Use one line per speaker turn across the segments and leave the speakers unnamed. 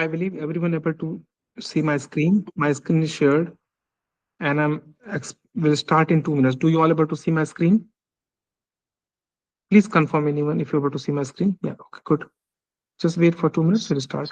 I believe everyone able to see my screen. My screen is shared, and will start in 2 minutes. Do you all able to see my screen? Please confirm anyone if you're able to see my screen. Yeah, okay, good. Just wait for 2 minutes. We'll start.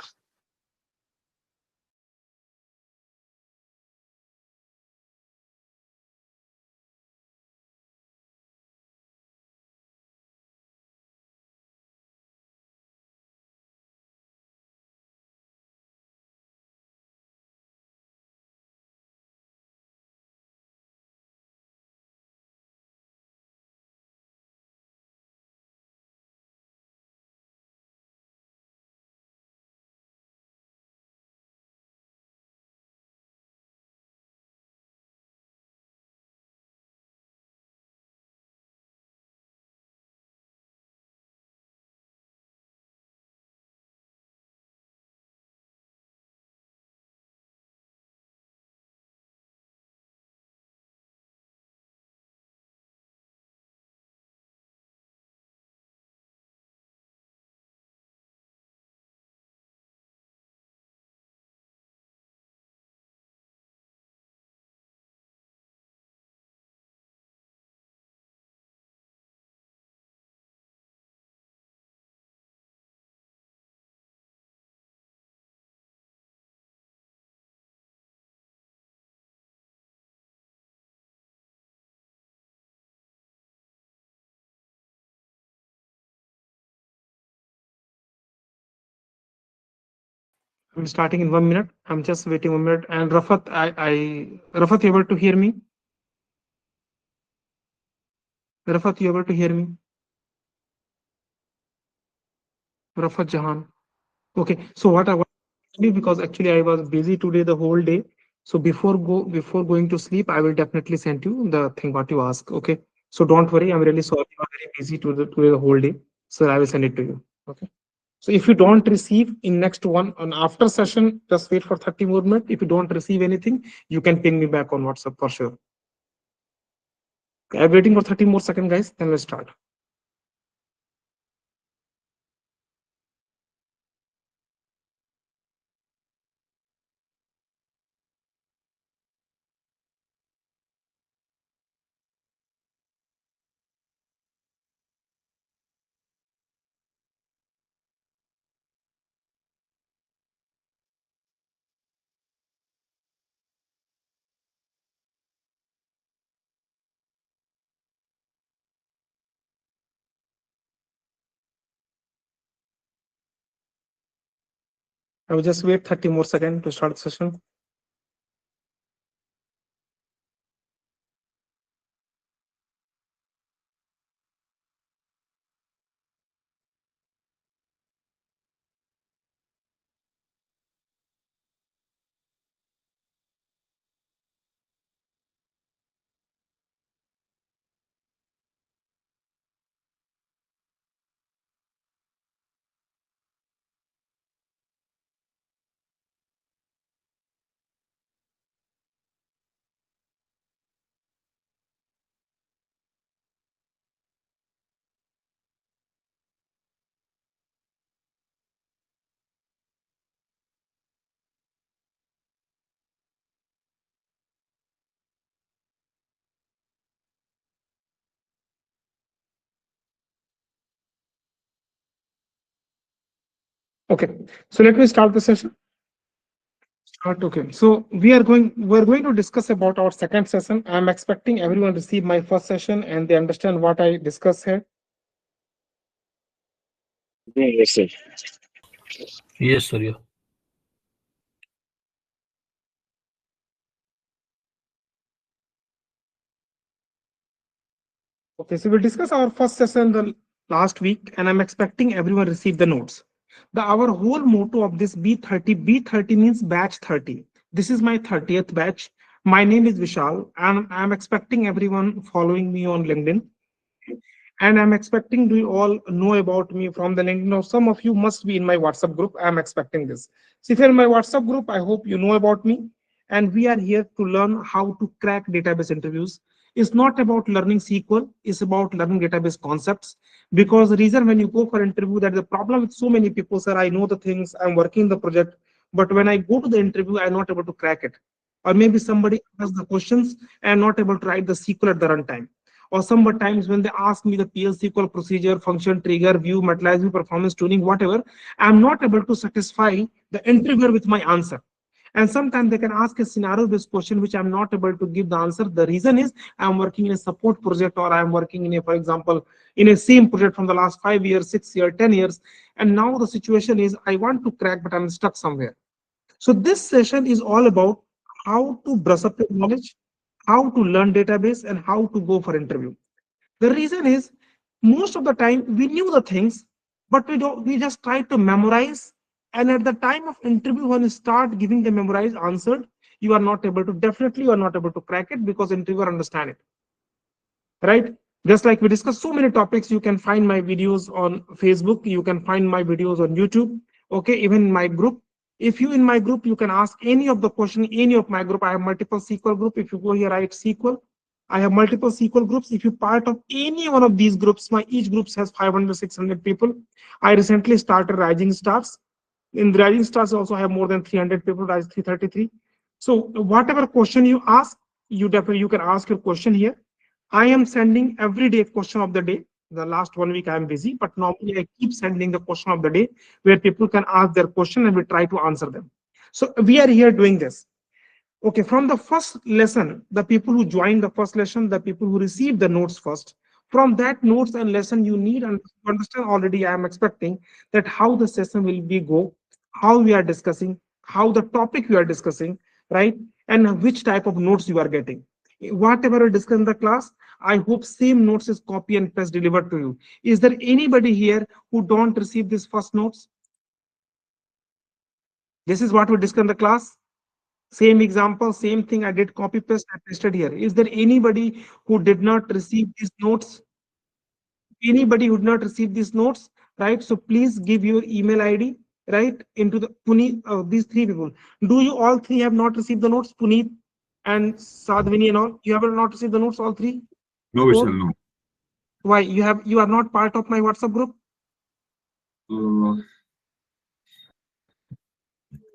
I'm starting in 1 minute. I'm just waiting 1 minute. And Rafat, you able to hear me? Rafat, you able to hear me? Rafat Jahan. Okay. So what I want to do, because actually I was busy today the whole day. So before going to sleep, I will definitely send you the thing what you ask. Okay. So don't worry. I'm really sorry. I'm very busy today the whole day. So I will send it to you. Okay. So if you don't receive in next one on after session, just wait for 30 more minutes. If you don't receive anything, you can ping me back on WhatsApp for sure. I'm waiting for 30 more seconds, guys. Then we'll start. I will just wait 30 more seconds to start the session. Okay, so let me start the session. Start. Okay, so we're going to discuss about our second session. I'm expecting everyone receive my first session and they understand what I discuss here.
Yes, sir.
Yes, sir. Yeah.
Okay, so we'll discuss our first session the last week, and I'm expecting everyone receive the notes. Our whole motto of this B30 means batch 30. This is my 30th batch. My name is Vishal, and I'm expecting everyone following me on LinkedIn. And I'm expecting you all know about me from the LinkedIn. Now, some of you must be in my WhatsApp group. I'm expecting this. So if you're in my WhatsApp group, I hope you know about me. And we are here to learn how to crack database interviews. It's not about learning SQL, it's about learning database concepts. Because the reason when you go for interview, that the problem with so many people, sir, I know the things, I'm working the project. but when I go to the interview, I'm not able to crack it. Or maybe somebody asks the questions and I'm not able to write the SQL at the runtime. Or sometimes when they ask me the PL SQL procedure, function, trigger, view, materialize, performance tuning, whatever, I'm not able to satisfy the interviewer with my answer. And sometimes they can ask a scenario based question which I'm not able to give the answer. The reason is I'm working in a support project, or I'm working in a, for example, in a same project from the last 5 years, 6 years, 10 years. And now the situation is I want to crack, but I'm stuck somewhere. So this session is all about how to brush up your knowledge, how to learn database, and how to go for interview. The reason is most of the time we knew the things, but we just try to memorize. And at the time of interview, when you start giving the memorized answered, you are not able to, definitely you are not able to crack it because interviewer understand it, right? Just like we discussed so many topics, you can find my videos on Facebook, you can find my videos on YouTube, okay, even in my group. If you in my group, you can ask any of the question, any of my group. I have multiple SQL group. If you go here, write SQL. I have multiple SQL groups. If you part of any one of these groups, my each group has 500, 600 people. I recently started Rising Stars. In the Rising Stars, also have more than 300 people, Rise 333. So whatever question you ask, you definitely you can ask your question here. I am sending every day question of the day. The last 1 week I am busy, but normally I keep sending the question of the day where people can ask their question and we try to answer them. So we are here doing this. Okay, from the first lesson, the people who joined the first lesson, the people who received the notes first, from that notes and lesson, you need and understand already. I am expecting that how the session will be go, how we are discussing, how the topic we are discussing, right, and which type of notes you are getting. Whatever we discuss in the class, I hope same notes is copy and paste delivered to you. Is there anybody here who don't receive this first notes? This is what we discuss in the class. Same example, same thing. I did copy paste, I pasted here. Is there anybody who did not receive these notes? Anybody who did not receive these notes, right? So please give your email ID, right, into the Puneet. These three people. Do you all three have not received the notes? Puneet and Sadhvini and all. You have not received the notes, all three,
No,
four.
Vishal, no.
Why? You are not part of my WhatsApp group.
Uh,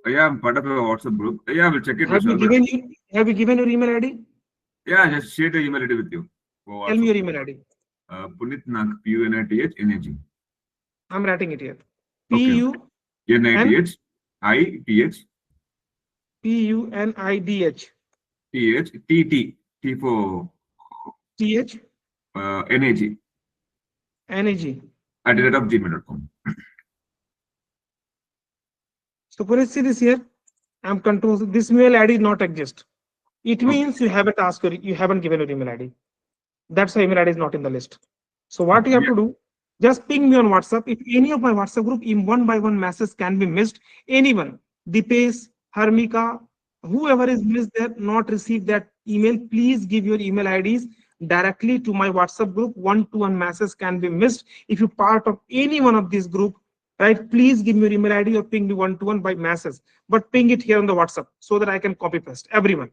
yeah, I'm part of a WhatsApp group. Yeah, we'll check it,
Have you
Vishal. But
given you have you given your email ID?
yeah, just share the email ID with you for
Tell me
WhatsApp.
your email ID.
Punit Nag, Punith.
I'm writing it here.
Okay,
P
okay.
U N
Nith, ITH,
PUNIDH
TH, TT, T for
TH
NAG
NAG.
at the rate of gmail.com.
So can you see this here? I'm control. This mail ID not exist. It
Okay,
means you haven't asked you haven't given your email ID. That's why email ID is not in the list. So what
okay,
you have
yeah.
to do, just ping me on WhatsApp. If any of my WhatsApp group in one by one message can be missed, anyone, Dipesh, Harmika, whoever is missed there, not received that email, please give your email IDs directly to my WhatsApp group. One to one message can be missed. If you part of any one of these group, right, please give me your email ID or ping me one to one by message. But ping it here on the WhatsApp so that I can copy paste everyone.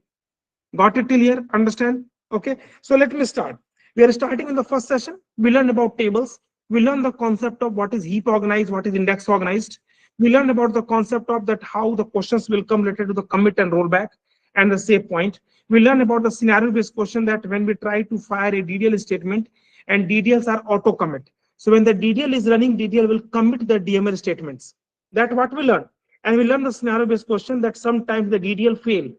Got it till here? Understand? Okay. So let me start. We are starting in the first session. We learn about tables. We learn the concept of what is heap organized, what is index organized. We learn about the concept of that how the questions will come related to the commit and rollback and the save point. We learn about the scenario based question that when we try to fire a DDL statement and DDLs are auto commit. So when the DDL is running, DDL will commit the DML statements. That's what we learn. And we learn the scenario based question that sometimes the DDL fail,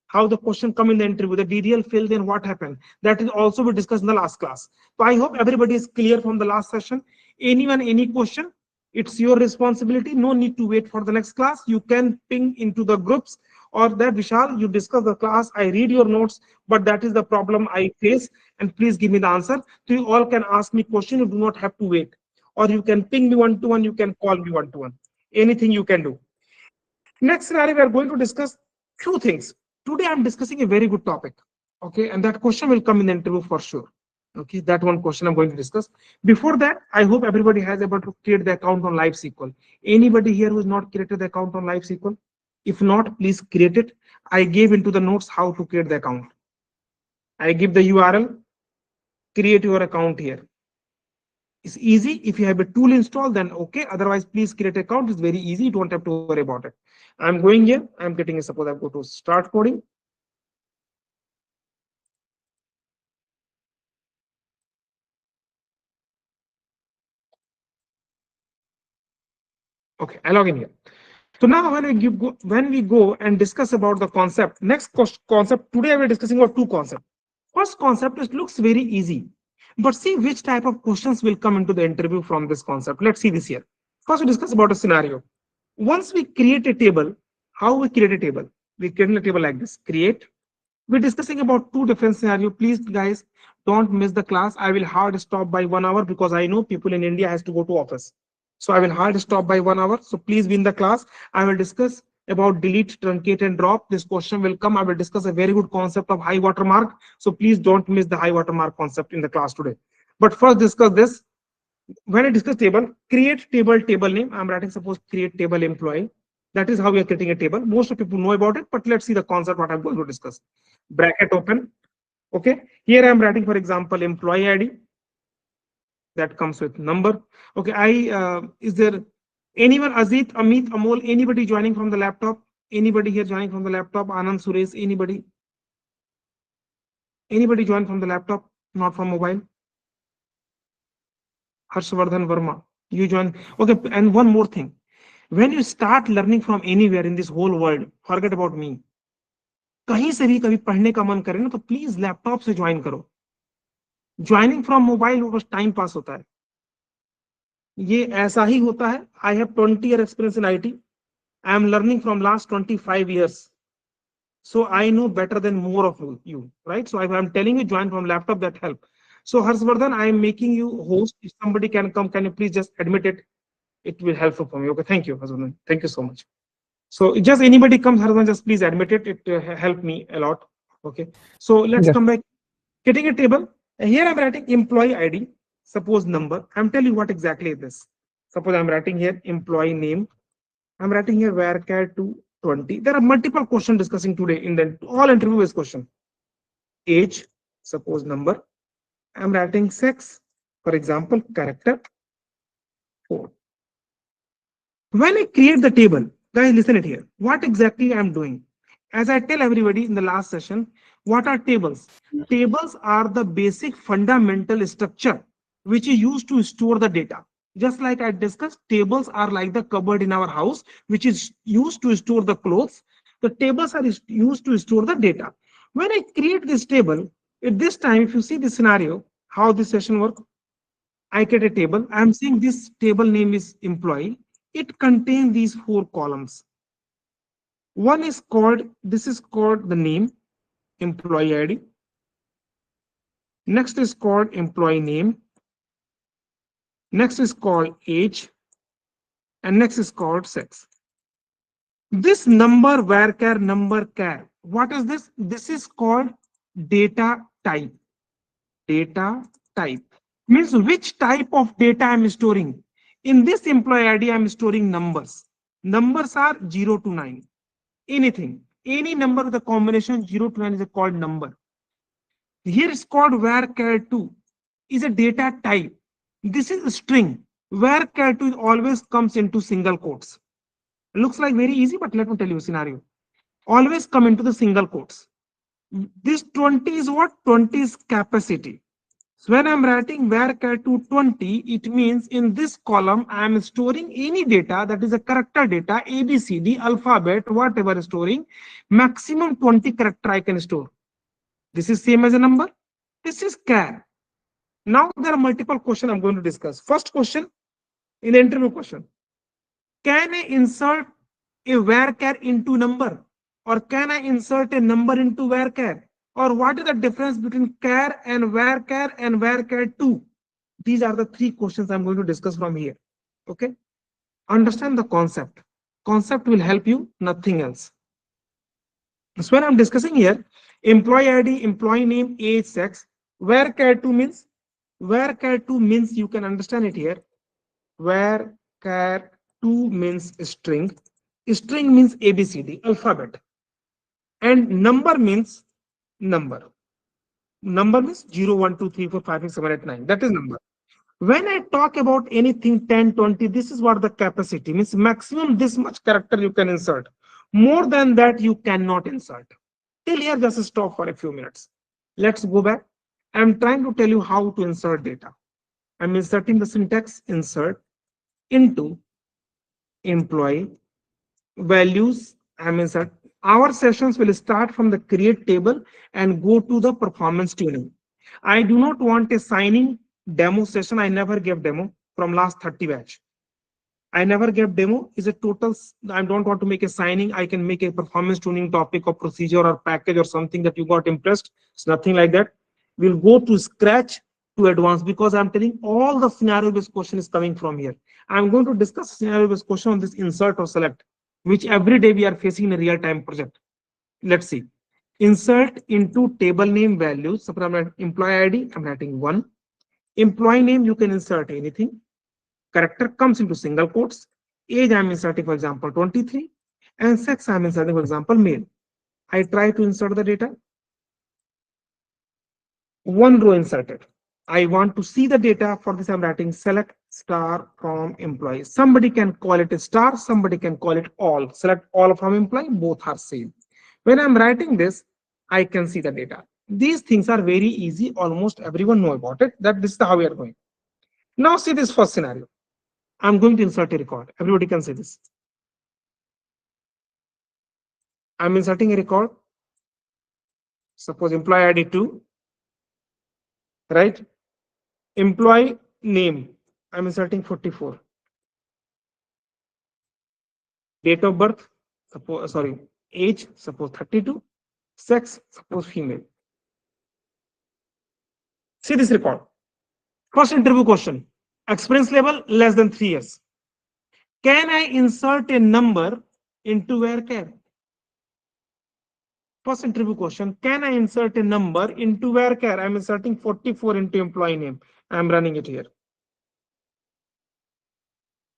how the question come in the interview, the DDL failed, then what happened. That is also we discussed in the last class. So I hope everybody is clear from the last session. Anyone, any question, it's your responsibility. No need to wait for the next class. You can ping into the groups or that Vishal, you discuss the class, I read your notes, but that is the problem I face. And please give me the answer. So you all can ask me question, you do not have to wait. Or you can ping me one to one, you can call me one to one. Anything you can do. Next scenario, we are going to discuss few things. Today, I'm discussing a very good topic. Okay, and that question will come in the interview for sure. Okay, that one question I'm going to discuss. Before that, I hope everybody has able to create the account on Live SQL. Anybody here who has not created the account on Live SQL? If not, please create it. I gave into the notes how to create the account. I give the URL, create your account here. It's easy. If you have a tool installed, then okay. Otherwise, please create an account. It's very easy. You don't have to worry about it. I'm going here. I'm getting a, suppose I go to start coding. Okay, I log in here. So now when we go and discuss about the concept, next concept today we're discussing about two concepts. First concept is looks very easy, but see which type of questions will come into the interview from this concept. Let's see this here. First, we discuss about a scenario. Once we create a table, how we create a table? We create a table like this. Create. We're discussing about two different scenarios. Please, guys, don't miss the class. I will hard stop by 1 hour because I know people in India has to go to office. So I will hard stop by 1 hour. So please be in the class. I will discuss about delete, truncate, and drop. This question will come. I will discuss a very good concept of high water mark. So please don't miss the high water mark concept in the class today. But first discuss this. When I discuss table, create table name. I'm writing suppose create table employee. That is how we are creating a table. Most of people know about it, but let's see the concept what I'm going to discuss. Bracket open. Okay. Here I'm writing, for example, employee ID that comes with number. Okay. Is there anyone, Azit, Amit, Amol, anybody joining from the laptop? Anybody here joining from the laptop? Anand, Suresh, anybody? Anybody join from the laptop, not from mobile? Harshvardhan Verma, you join. Okay. And one more thing. When you start learning from anywhere in this whole world, forget about me. कहीं से भी कभी पढ़ने का मन करे ना तो प्लीज लैपटॉप से ज्वाइन करो. ज्वाइनिंग फ्रॉम मोबाइल वो बस टाइम पास होता है. ये ऐसा ही होता है. I have 20 year experience in IT. I am learning from last 25 years. So I know better than more of you, right? So if I'm telling you join from laptop, that help. So Harshvardhan, I am making you host. If somebody can come, can you please just admit it? It will help for me. Okay, thank you, Harshvardhan. Thank you so much. So just anybody comes, Harshvardhan, just please admit it. It helped me a lot. Okay. So let's
Yes.
come back. Getting a table. Here I'm writing employee ID. Suppose number. I'm telling you what exactly is this. Suppose I'm writing here employee name. I'm writing here varchar 220. There are multiple questions discussing today in the all interview based question. Age, suppose number. I'm writing sex, for example, character 4. When I create the table, guys, listen it here. What exactly I'm doing? As I tell everybody in the last session, what are tables? Tables are the basic fundamental structure which is used to store the data. Just like I discussed, tables are like the cupboard in our house, which is used to store the clothes. The tables are used to store the data. When I create this table, at this time, if you see the scenario, how this session works, I create a table. I'm saying this table name is employee. It contains these 4 columns. One is called, this is called the name, employee ID. Next is called employee name. Next is called age. And next is called sex. This number, varchar, number, char. What is this? This is called data type. Data type means which type of data I'm storing. In this employee ID, I'm storing numbers. Numbers are 0 to 9. Anything, any number with a combination 0 to 9 is called number. Here is called varchar2 is a data type. This is a string. Varchar2 always comes into single quotes. Looks like very easy, but let me tell you a scenario. Always come into the single quotes. This 20 is what? 20 is capacity. So when I'm writing varchar to 20, it means in this column, I am storing any data that is a character data, ABCD, alphabet, whatever storing, maximum 20 character I can store. This is same as a number. This is char. Now there are multiple questions I'm going to discuss. First question in the interview question. Can I insert a varchar into number? Or can I insert a number into varchar? Or what is the difference between char and varchar2? These are the 3 questions I'm going to discuss from here. Okay. Understand the concept. Concept will help you, nothing else. So when I'm discussing here, employee ID, employee name, age, sex, varchar2 means you can understand it here. Varchar2 means string. String means ABCD, alphabet. And number means number. Number means 0, 1, 2, 3, 4, 5, 6, 7, 8, 9. That is number. When I talk about anything 10, 20, this is what the capacity means. Maximum this much character you can insert. More than that, you cannot insert. Till here, just stop for a few minutes. Let's go back. I'm trying to tell you how to insert data. I'm inserting the syntax insert into employee values. I'm insert. Our sessions will start from the create table and go to the performance tuning. I do not want a signing demo session. I never gave demo from last 30 batch. I never gave demo is a total. I don't want to make a signing. I can make a performance tuning topic or procedure or package or something that you got impressed. It's nothing like that. We'll go to scratch to advanced because I'm telling all the scenario based question is coming from here. I'm going to discuss scenario based question on this insert or select, which every day we are facing in a real time project. Let's see. Insert into table name values. Suppose I'm writing employee ID, I'm writing 1. Employee name, you can insert anything. Character comes into single quotes. Age I'm inserting, for example, 23. And sex I'm inserting, for example, male. I try to insert the data. One row inserted. I want to see the data. For this, I'm writing select star from employee. Somebody can call it a star, somebody can call it all. Select all from employee, both are same. When I'm writing this, I can see the data. These things are very easy. Almost everyone know about it. That this is how we are going. Now see this first scenario. I'm going to insert a record. Everybody can see this. I'm inserting a record. Suppose employee ID 2, right? Employee name, I'm inserting 44. Date of birth, suppose, sorry, age, suppose 32. Sex, suppose female. See this record. First interview question. Experience level less than 3 years. Can I insert a number into varchar? First interview question. Can I insert a number into varchar? I'm inserting 44 into employee name. I'm running it here.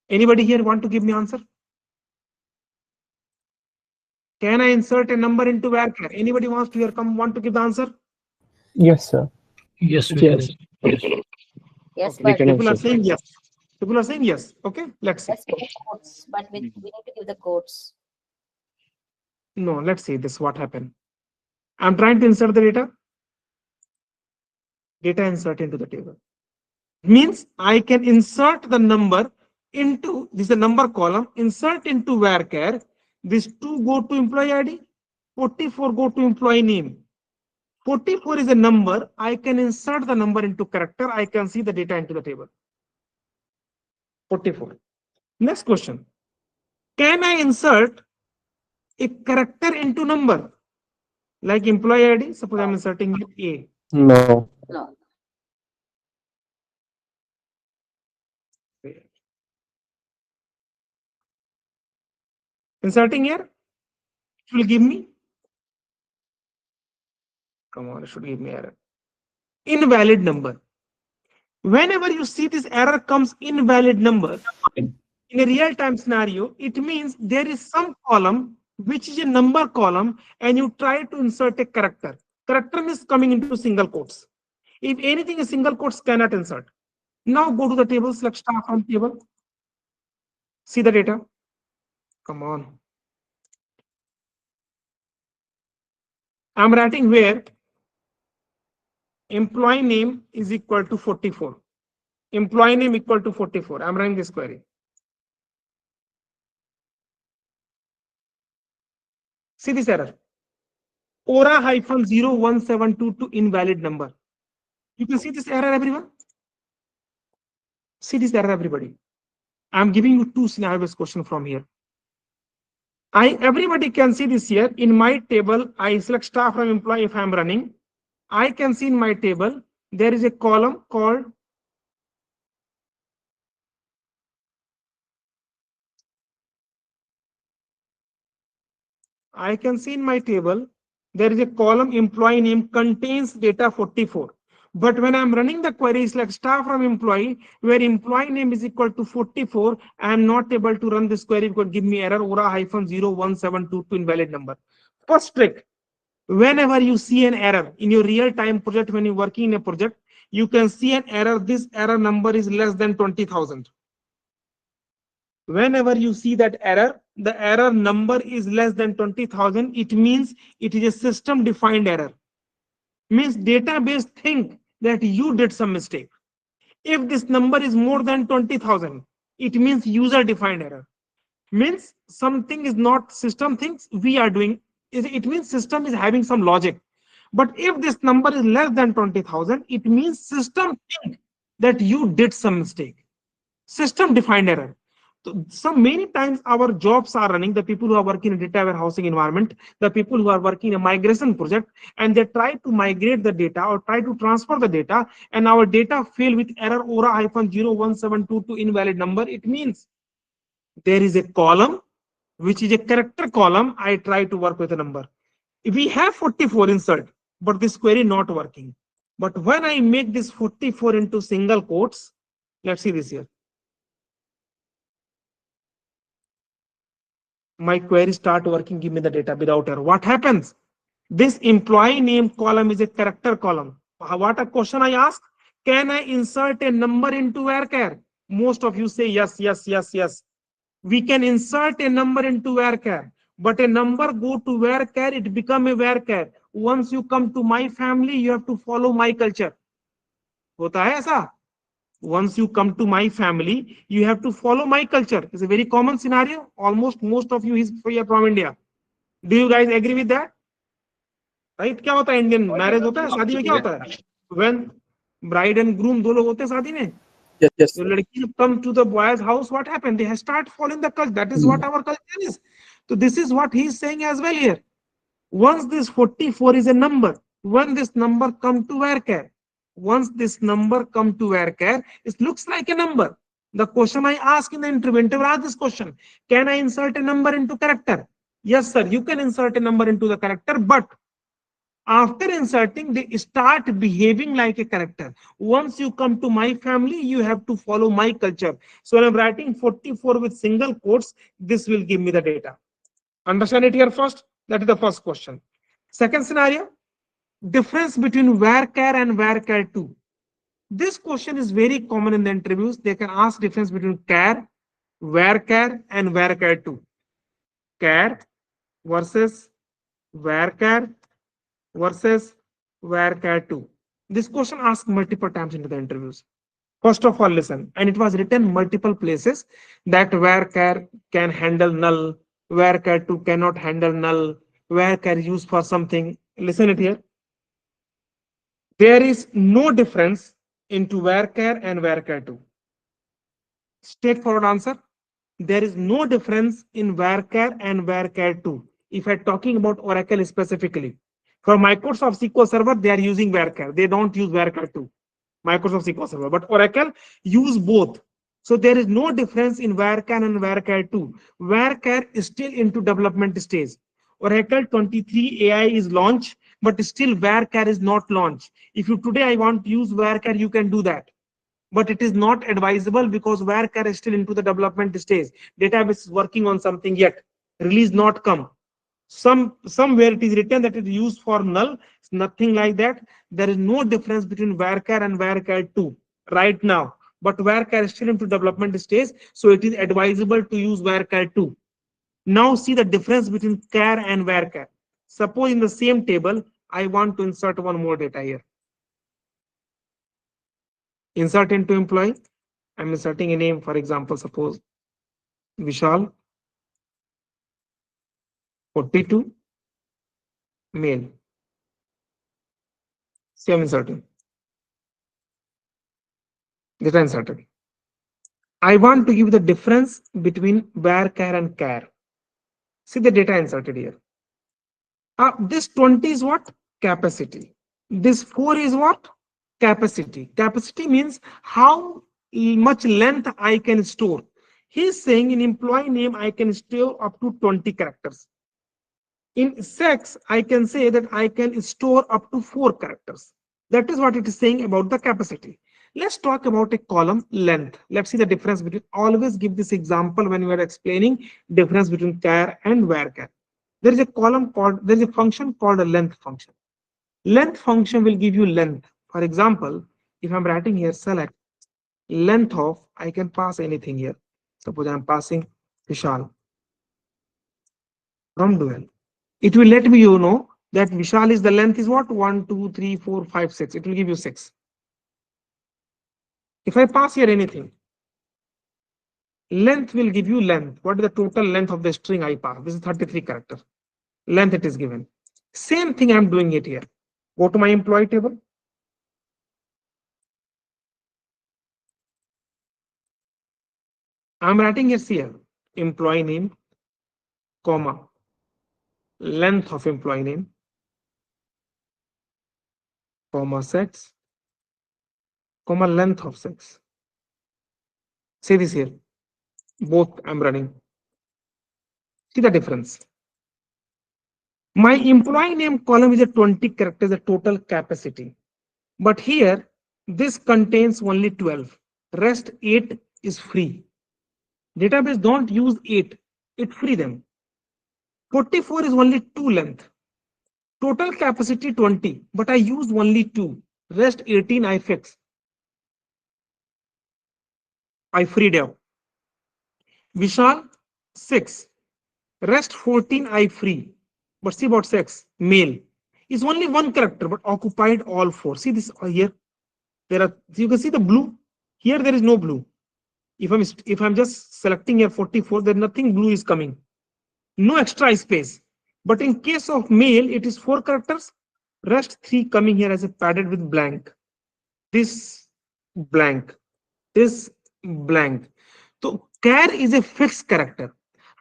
Anybody here want to give me answer? Can I insert a number into varchar? Anybody wants to here come want to give the answer?
Yes, sir.
Yes, we can.
Yes.
Yes.
Yes,
Okay.
We
but
can
People are
insert.
saying yes. People are saying yes. Okay, let's see.
let's give the codes, but we need to give the codes.
No, let's see this what happened. I'm trying to insert the data. Data insert into the table. Means I can insert the number into this is the number column, insert into varchar. These two go to employee ID, 44 go to employee name. 44 is a number. I can insert the number into character. I can see the data into the table. 44. Next question. Can I insert a character into number? Like employee ID, suppose I'm inserting A.
No.
No,
Inserting here, it will give me, come on, it should give me error. Invalid number. Whenever you see this error comes invalid number, in a real-time scenario, it means there is some column which is a number column and you try to insert a character. Character is coming into single quotes. If anything is single quotes, cannot insert. Now go to the table, select star from table. See the data. Come on. I'm writing where employee name is equal to 44. Employee name equal to 44. I'm running this query. See this error. Ora hyphen 0172 to invalid number. You can see this error, everyone. See this error, everybody. I'm giving you two scenarios question from here. Everybody can see this here. In my table, I select star from employee if I'm running. I can see in my table, there is a column called I can see in my table, there is a column employee name contains data 44. But when I'm running the query select star from employee, where employee name is equal to 44, I am not able to run this query because give me error ora hyphen 0172 to invalid number. First trick, whenever you see an error in your real-time project, when you're working in a project, you can see an error. This error number is less than 20,000. Whenever you see that error, the error number is less than 20,000, it means it is a system defined error. Means database think that you did some mistake. If this number is more than 20,000, it means user defined error. Means something is not system thinks we are doing. It means system is having some logic. But if this number is less than 20,000, it means system think that you did some mistake. System defined error. So many times our jobs are running, the people who are working in data warehousing environment, the people who are working in a migration project, and they try to migrate the data or try to transfer the data, and our data fail with error aura-01722 to invalid number. It means there is a column which is a character column. I try to work with a number. We have 44 insert, but this query not working. But when I make this 44 into single quotes, let's see this here. My query start working, give me the data without error. What happens? This employee name column is a character column. What a question I ask? Can I insert a number into varchar? Most of you say yes, yes, yes, yes. We can insert a number into varchar, but a number go to varchar, it become a varchar. Once you come to my family, you have to follow my culture. होता है ऐसा? Once you come to my family, you have to follow my culture. It's a very common scenario. Almost most of you is from India. Do you guys agree with that? Right? क्या होता है Indian marriage होता है शादी में क्या होता है? When bride and groom दो लोग होते हैं शादी में,
Yes,
तो
sir.
लड़की जब come to the boy's house, what happened? They start following the culture. That is what our culture is. So this is what he is saying as well here. Once this 44 is a number, when this number come to varchar, once this number come to varchar, it looks like a number. The question I ask in the interview ask this question: can I insert a number into character? Yes, sir. You can insert a number into the character, but after inserting, they start behaving like a character. Once you come to my family, you have to follow my culture. So when I'm writing 44 with single quotes, this will give me the data. Understand it here first? That is the first question. Second scenario, difference between varchar and varchar2. This question is very common in the interviews. They can ask difference between char, varchar, and varchar2. Char versus varchar versus varchar2. This question asked multiple times into the interviews. First of all, listen, and it was written multiple places that varchar can handle null, varchar2 cannot handle null, varchar used for something. Listen it here. There is no difference into varchar and varchar2. Straightforward answer. There is no difference in varchar and varchar2. If I'm talking about Oracle specifically, for Microsoft SQL Server, they are using varchar. They don't use varchar2. Microsoft SQL Server, but Oracle use both. So there is no difference in varchar and varchar2. Varchar is still into development stage. Oracle 23 AI is launched, but still varchar is not launched. If you today I want to use varchar, you can do that. But it is not advisable because varchar is still into the development stage. Database is working on something yet. Release not come. Somewhere it is written that it is used for null. It's nothing like that. There is no difference between varchar and varchar2 right now. But varchar is still into development stage, so it is advisable to use varchar2. Now see the difference between char and varchar. Suppose in the same table, I want to insert one more data here. Insert into employee. I'm inserting a name, for example, suppose Vishal, 42, male. See, I'm inserting. Data inserted. I want to give the difference between varchar and char. See the data inserted here. This 20 is what? Capacity. This 4 is what? Capacity. Capacity means how much length I can store. He's saying in employee name, I can store up to 20 characters. In sex, I can say that I can store up to 4 characters. That is what it is saying about the capacity. Let's talk about a column length. Let's see the difference between, always give this example when you are explaining difference between char and varchar. There is a column called, there is a function called a length function. Length function will give you length. For example, If I'm writing here select length of, I can pass anything here. Suppose I'm passing Vishal from dual. It will let me know that Vishal is the length is what? 1, 2, 3, 4, 5, 6. It will give you 6. If I pass here anything, length will give you length. What is the total length of the string I pass? This is 33 character. Length it is given. Same thing I'm doing it here. Go to my employee table. I'm writing here CL, employee name, comma, length of employee name, comma, sex, comma, length of sex. See this here. Both I'm running. See the difference. My employee name column is a 20 characters, the total capacity. But here, this contains only 12. Rest 8 is free. Database don't use 8. It free them. 44 is only 2 length. Total capacity 20, but I use only 2. Rest 18 I fix. I freed out. Vishal 6. Rest 14 I free. But see about sex, male. Is only one character, but occupied all 4. See this here. There are, you can see the blue. Here there is no blue. If I'm just selecting here 44, then nothing blue is coming. No extra space. But in case of male, it is 4 characters. Rest 3 coming here as a padded with blank. This blank. This blank. So char is a fixed character.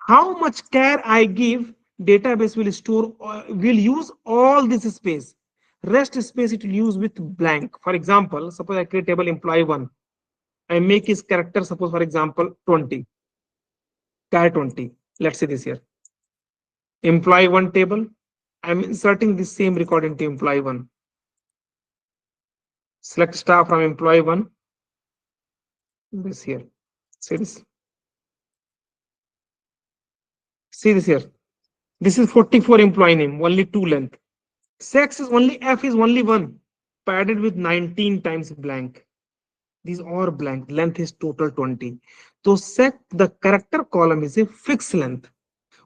How much char I give, database will store, will use all this space. Rest space it will use with blank. For example, suppose I create table employee 1. I make his character, suppose for example 20. Char 20. Let's say this here. Employee 1 table. I'm inserting this same record into employee 1. Select star from employee 1. This here. See this. See this here. This is 44 employee name, only 2 length. Sex is only F is only 1, padded with 19 times blank. These are blank. Length is total 20. So set the character column is a fixed length.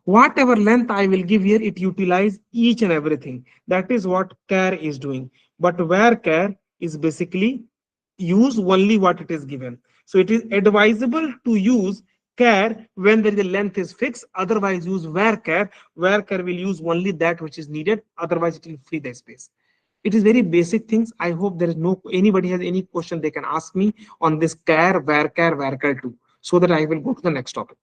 Whatever length I will give here, it utilize each and everything. That is what char is doing. But where char is basically use only what it is given. So it is advisable to use char when the length is fixed. Otherwise, use where char. Where char will use only that which is needed. Otherwise, it will free the space. It is very basic things. I hope there is no anybody has any question they can ask me on this char, where char 2, so that I will go to the next topic.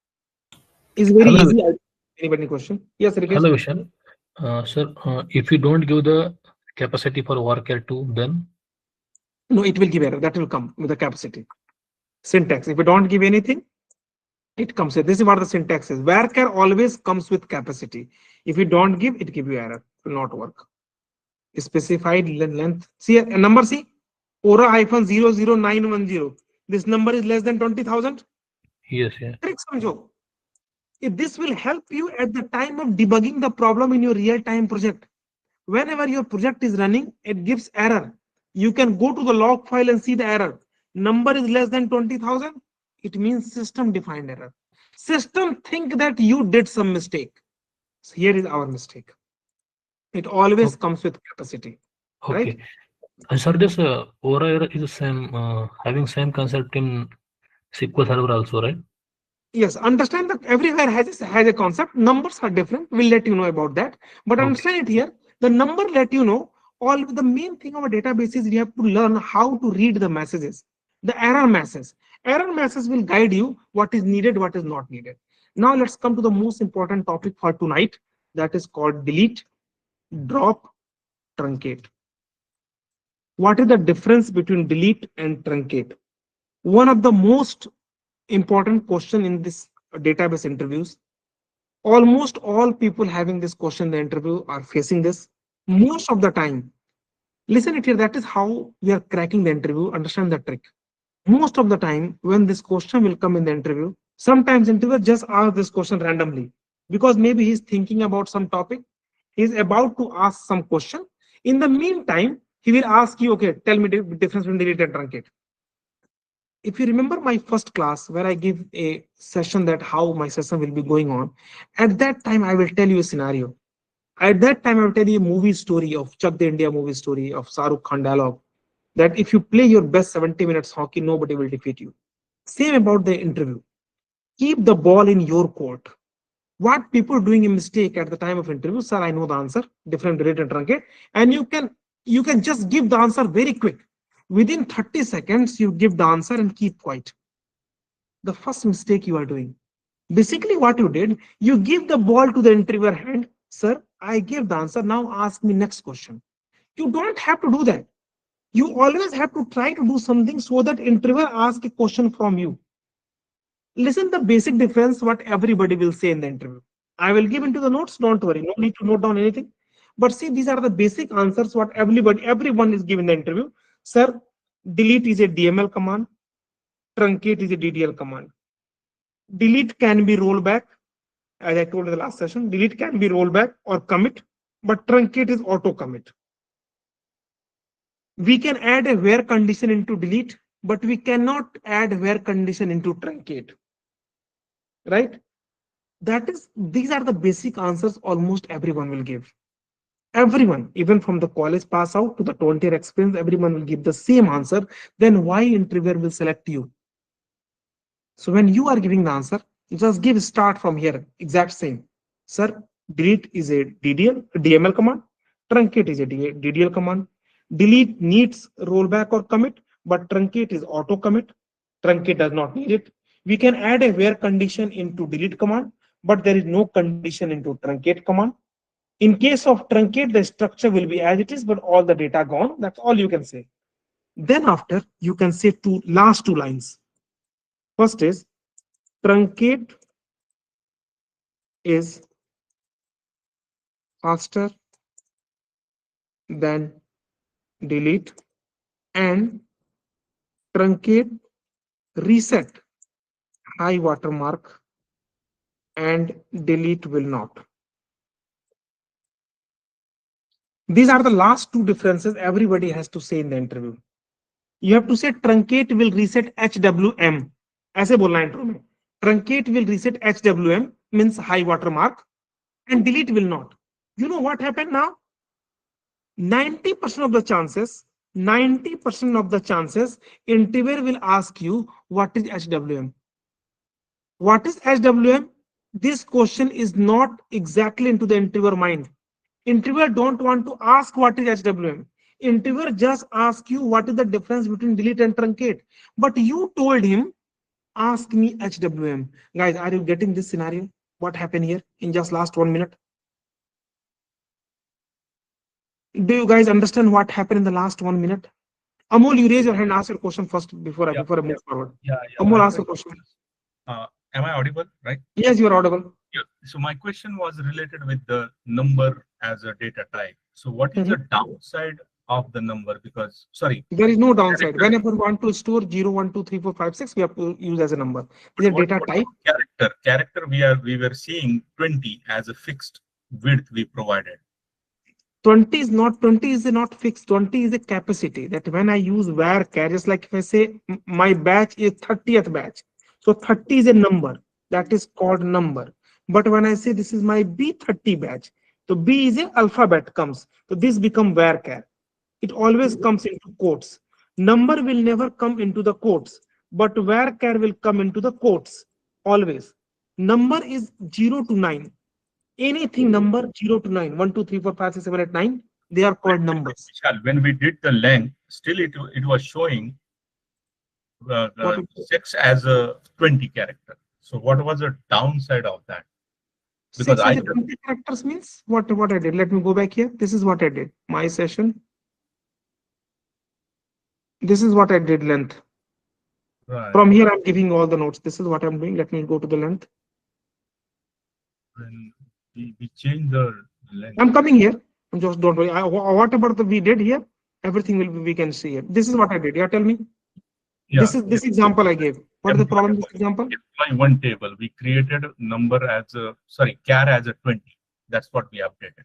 It's very
Hello,
easy. Anybody question? Yes, Rikesh.
hello, Vishal. Sir, if you don't give the capacity for worker 2, then
No, it will give error. That will come with the capacity. Syntax. If you don't give anything, it comes here. This is what the syntax is. Where always comes with capacity. If you don't give, it give you error. It will not work. Specified length. See a number. See Aura -00910. This number is less than 20,000.
yes, yeah.
Trick समझो. If this will help you at the time of debugging the problem in your real-time project. Whenever your project is running, it gives error. You can go to the log file and see the error. Number is less than 20,000. It means system defined error. System think that you did some mistake. So here is our mistake. It always comes with capacity.
Okay.
Right?
And sir, this Aura error is the same, having same concept in SQL Server also, right?
Yes, understand that everywhere has a concept. Numbers are different. We'll let you know about that. But
Okay.
understand it here. The number let you know. All the main thing of a database is you have to learn how to read the messages, the error messages. Error messages will guide you what is needed, what is not needed. Now let's come to the most important topic for tonight. That is called delete, drop, truncate. What is the difference between delete and truncate? One of the most important question in this database interviews. Almost all people having this question in the interview are facing this. Most of the time, listen it here, that is how we are cracking the interview. Understand the trick. Most of the time, when this question will come in the interview, sometimes interviewer just ask this question randomly because maybe he's thinking about some topic. He's about to ask some question. In the meantime, He will ask you, okay, tell me the difference between delete and truncate. If you remember my first class where I give a session that how my session will be going on, at that time I will tell you a scenario. At that time I will tell you a movie story of Chuck the India movie story of Saruk Khan dialogue that if you play your best 70 minutes hockey, nobody will defeat you. Same about the interview. Keep the ball in your court. What people doing a mistake at the time of interview, sir, I know the answer, different delete and truncate, and you can just give the answer very quick. Within 30 seconds, you give the answer and keep quiet. The first mistake you are doing. Basically, what you did, you give the ball to the interviewer hand, sir, I gave the answer, now ask me next question. You don't have to do that. You always have to try to do something so that interviewer asks a question from you. Listen the basic difference what everybody will say in the interview. I will give into the notes, don't worry, no need to note down anything. But see, these are the basic answers what everyone is given the interview. Sir, delete is a DML command, truncate is a DDL command. Delete can be rollback, as I told in the last session, delete can be rollback or commit, but truncate is auto commit. We can add a where condition into delete, but we cannot add where condition into truncate. Right? These are the basic answers almost everyone will give. Everyone, even from the college pass out to the 20-year experience, everyone will give the same answer. Then why interviewer will select you? So when you are giving the answer, just give start from here, exact same. Sir, delete is a DML command, truncate is a DDL command. Delete needs rollback or commit, but truncate is auto commit. Truncate does not need it. We can add a where condition into delete command, but there is no condition into truncate command. In case of truncate, the structure will be as it is, but all the data gone. That's all you can say. Then after, you can say last two lines. First is truncate is faster than delete and truncate reset high watermark and delete will not. These are the last two differences everybody has to say in the interview. You have to say truncate will reset HWM. ऐसे बोलना intro में. Truncate will reset HWM means high watermark and delete will not. You know what happened now? 90% of the chances, interviewer will ask you what is HWM. What is HWM? This question is not exactly into the interviewer mind. Interviewer don't want to ask what is HWM. Interviewer just ask you what is the difference between delete and truncate. But you told him, ask me HWM. Guys, are you getting this scenario? What happened here in just last 1 minute? Do you guys understand what happened in the last 1 minute? Amol, you raise your hand, ask your question first before I move forward. Amol, ask your question.
Am I audible, right?
Yes, you are audible.
Yeah. So my question was related with the number as a data type. So what is the downside of the number? Because, sorry.
There is no downside. Whenever we want to store 0, 1, 2, 3, 4, 5, 6, we have to use as a number. These are data type.
Character we were seeing 20 as a fixed width we provided.
20 is not fixed. 20 is a capacity that when I use varchar, just like if I say my batch is 30th batch. So 30 is a number that is called number. But when I say this is my B30 batch, so B is a alphabet comes. So this become varchar. It always comes into quotes. Number will never come into the quotes, but varchar will come into the quotes always. Number is 0 to 9. Anything number 0 to 9, 1, 2, 3, 4, 5, 6, 7, 8, 9, they are called numbers.
When we did the length, still it was showing 6 as a 20 character. So what was the downside of that?
Because 6 as 20 characters means what I did. Let me go back here. This is what I did. My session. This is what I did length.
Right.
From here I'm giving all the notes. This is what I'm doing. Let me go to the length.
When we change the length.
I'm coming here. Just don't worry. What about the we did here? Everything will be, we can see it. This is what I did. Yeah, tell me.
Yeah.
This example I gave. What is the problem with this example?
One table. We created number as a char as a 20. That's what we updated.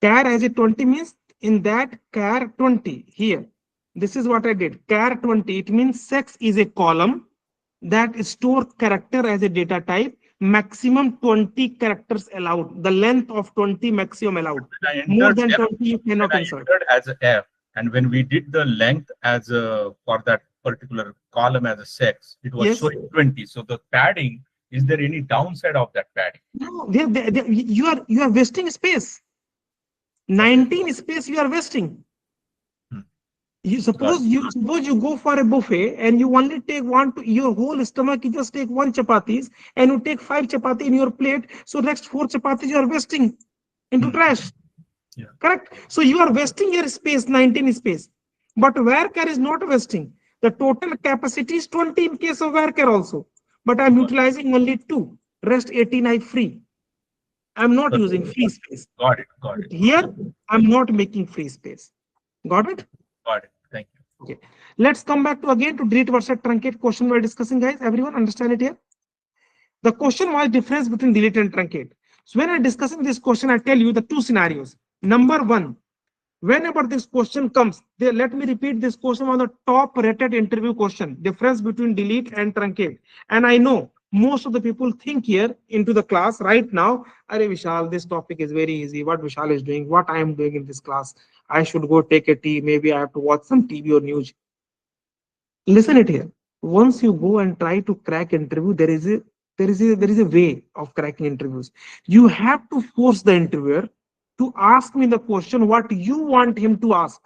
Char as a 20 means In that char 20 here, this is what I did. Char 20, it means sex is a column that store character as a data type. Maximum 20 characters allowed. The length of 20 maximum allowed.
I
More
entered
than
F,
20 you
when
cannot
I
insert.
entered as a F, and when we did the length as a for that particular column as a sex, it was
Yes.
showing 20. So the padding, is there any downside of that padding?
No, you are wasting space. 19 space you are wasting.
Hmm.
You suppose you go for a buffet and you only take your whole stomach, you just take one chapatis and you take 5 chapati in your plate. So next 4 chapatis you are wasting into trash.
Yeah.
Correct? So you are wasting your space, 19 space. But varchar is not wasting. The total capacity is 20 in case of varchar also. But I'm utilizing only 2. Rest 18 I free. I'm not using free space.
Got it. Got it.
Here, I'm not making free space. Got it?
Got it. Thank you.
Okay. Let's come back to again to delete versus truncate question we're discussing, guys. Everyone understand it here? The question was difference between delete and truncate. So when I'm discussing this question, I tell you the 2 scenarios. Number 1, whenever this question comes, let me repeat this question on the top rated interview question, difference between delete and truncate. And I know most of the people think here into the class right now, Are Vishal, this topic is very easy. What Vishal is doing, what I am doing in this class, I should go take a tea. Maybe I have to watch some TV or news. Listen it here. Once you go and try to crack interview, there is a way of cracking interviews. You have to force the interviewer to ask me the question what you want him to ask.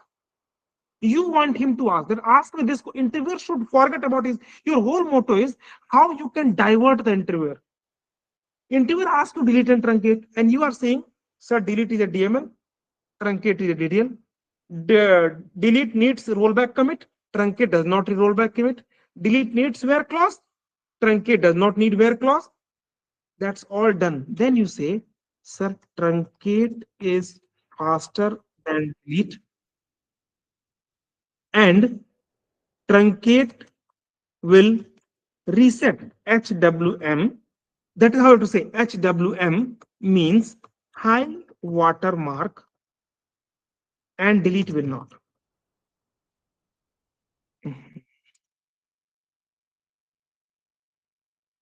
You want him to ask that, ask me this. Interviewer should forget about his. Your whole motto is how you can divert the interviewer. Interviewer asks to delete and truncate, and you are saying, sir, delete is a DML, truncate is a DDL. Delete needs rollback commit, truncate does not need rollback commit. Delete needs where clause, truncate does not need where clause. That's all done. Then you say, sir, truncate is faster than delete, and truncate will reset HWM. That is how to say HWM means high watermark, and delete will not.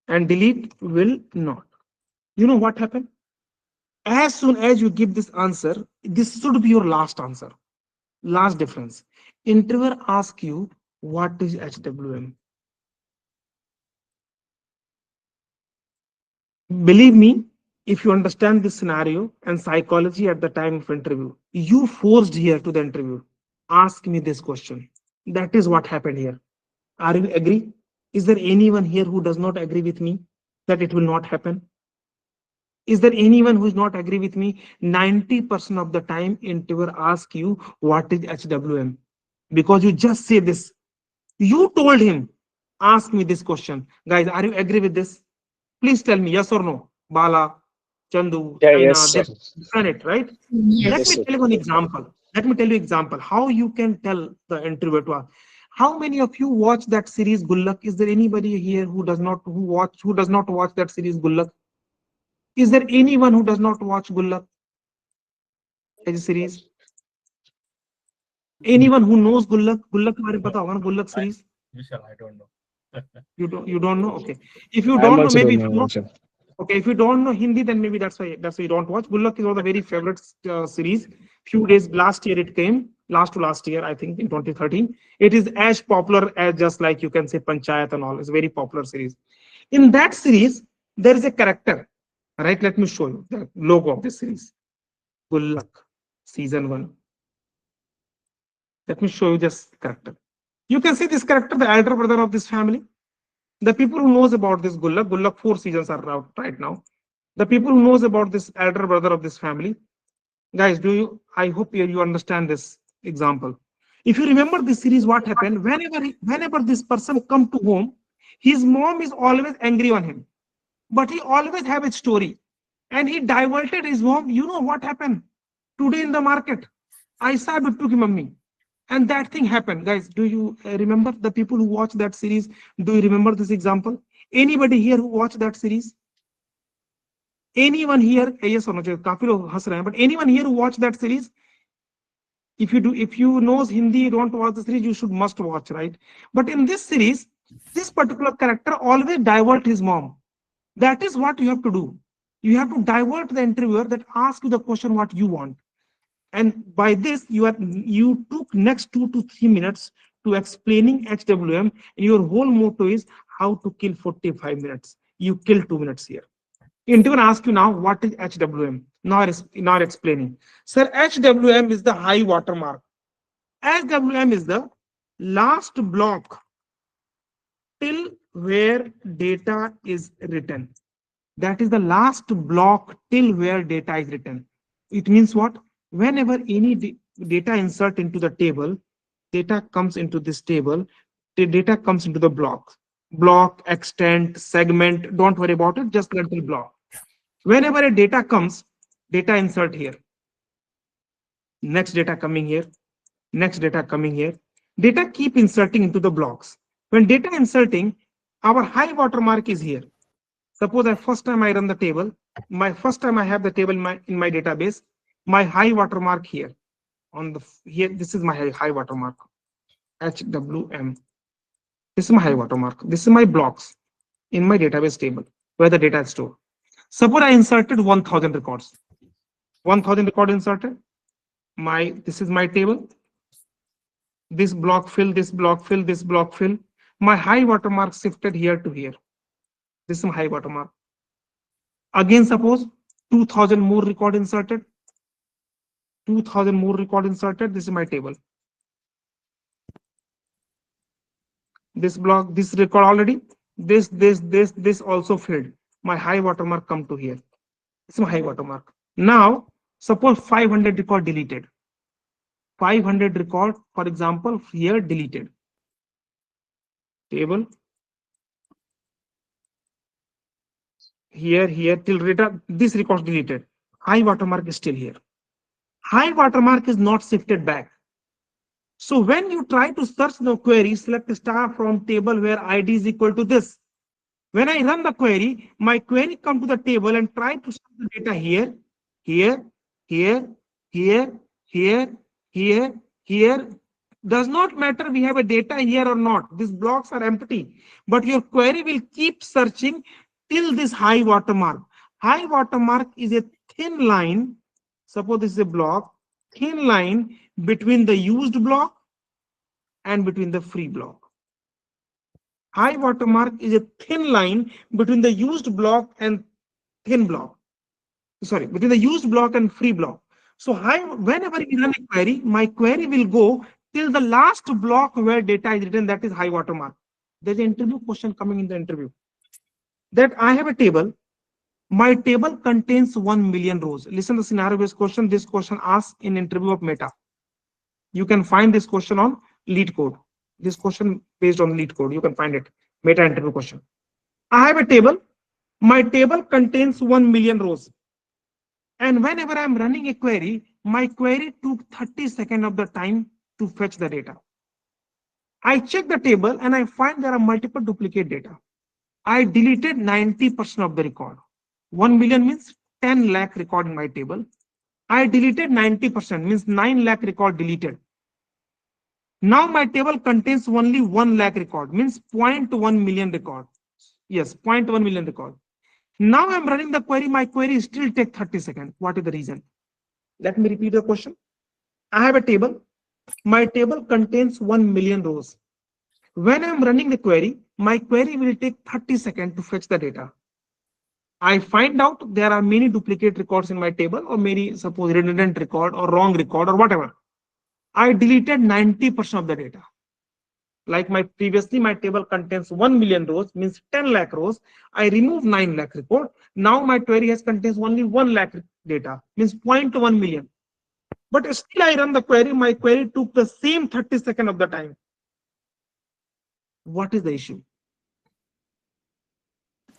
And delete will not. You know what happened? As soon as you give this answer, this should be your last answer. Last difference. Interviewer asks you, what is HWM? Believe me, if you understand this scenario and psychology at the time of interview, you forced here to the interview. Ask me this question. That is what happened here. Are you agree? Is there anyone here who does not agree with me that it will not happen? Is there anyone who is not agree with me? 90% of the time, interviewer asks you, what is HWM? Because you just say this. You told him, ask me this question. Guys, are you agree with this? Please tell me, yes or no. Bala, Chandu,
Yeah,
China,
yes, sir.
they understand it, right?
Yes.
Let
Yes,
me
sir.
tell you an example. Let me tell you example. How you can tell the interviewer to ask. How many of you watch that series Gullak? Is there anybody here who does not watch that series Gullak? Is there anyone who does not watch Gullak as a series? Anyone who knows Gullak? Gullak के बारे में पता होगा ना Gullak series?
Vishal, I don't know.
You don't know? Okay. If you
I'm
don't know,
also
maybe
don't
if you
know,
know,
sir.
okay, if you don't know Hindi, then maybe that's why you don't watch. Gullak is one of the very favorite series. Few days last year it came, last to last year, I think in 2013. It is as popular as just like you can say Panchayat and all. It's a very popular series. In that series, there is a character. Right? Let me show you the logo of this series. Gullak, season 1. Let me show you this character. You can see this character, the elder brother of this family. The people who knows about this Gullak 4 seasons are out right now. The people who knows about this elder brother of this family, guys, I hope you understand this example. If you remember this series, what happened? Whenever this person come to home, his mom is always angry on him, but he always have a story, and he diverted his mom. You know what happened today in the market? I saw Bittu ki mummy. And that thing happened, guys. Do you remember the people who watched that series? Do you remember this example? Anybody here who watched that series? Anyone here? Yes or no? काफी लोग हंस रहे हैं, but anyone here who watched that series? If you knows Hindi, you don't watch the series, you should must watch, right? But in this series, this particular character always divert his mom. That is what you have to do. You have to divert the interviewer that ask you the question what you want. And by this, you took next 2 to 3 minutes to explaining HWM, and your whole motto is how to kill 45 minutes. You kill 2 minutes here. Interviewer ask you now what is HWM. Now explaining. Sir, HWM is the high watermark. HWM is the last block till where data is written. That is the last block till where data is written. It means what? Whenever any data insert into the table, data comes into this table, the data comes into the block, extent, segment, don't worry about it, just let the block. Whenever a data comes, data insert here. Next data coming here, next data coming here. Data keep inserting into the blocks. When data inserting, our high watermark is here. Suppose first time I run the table, my first time I have the table in my database, my high watermark here on the here. This is my high watermark, HWM. This is my high watermark. This is my blocks in my database table where the data is stored. Suppose I inserted 1000 records. 1000 record inserted. This is my table. This block fill, this block fill, this block fill. My high watermark shifted here to here. This is my high watermark. Again, suppose 2000 more record inserted. 2000 more record inserted. This is my table. This block, this record already. This also filled. My high watermark come to here. This is my high watermark. Now, suppose 500 record deleted. 500 record, for example, here deleted. Table. Here till data, this record deleted. High watermark is still here. High watermark is not shifted back. So when you try to search the query, select star from table where ID is equal to this. When I run the query, my query come to the table and try to search the data here, here, here, here, here, here, here. Does not matter we have a data here or not. These blocks are empty, but your query will keep searching till this high watermark. High watermark is a thin line. Suppose this is a block, thin line between the used block and between the free block. High watermark is a thin line between the used block and thin block. Sorry, between the used block and free block. So whenever you run a query, my query will go till the last block where data is written, that is high watermark. There's an interview question coming in the interview. That I have a table. My table contains 1 million rows. Listen to the scenario-based question. This question asked in interview of Meta. You can find this question on lead code. This question based on lead code. You can find it. Meta interview question. I have a table. My table contains 1 million rows. And whenever I'm running a query, my query took 30 seconds of the time to fetch the data. I check the table and I find there are multiple duplicate data. I deleted 90% of the record. 1 million means 10 lakh record in my table. I deleted 90%, means 9 lakh record deleted. Now my table contains only 1 lakh record, means 0.1 million record. Yes, 0.1 million record. Now I'm running the query, my query still take 30 seconds. What is the reason? Let me repeat the question. I have a table. My table contains 1 million rows. When I'm running the query, my query will take 30 seconds to fetch the data. I find out there are many duplicate records in my table, or many suppose redundant record or wrong record or whatever. I deleted 90% of the data. Like previously, my table contains 1 million rows, means 10 lakh rows. I remove 9 lakh record. Now my query has contains only 1 lakh data, means 0.1 million. But still I run the query, my query took the same 30 seconds of the time. What is the issue?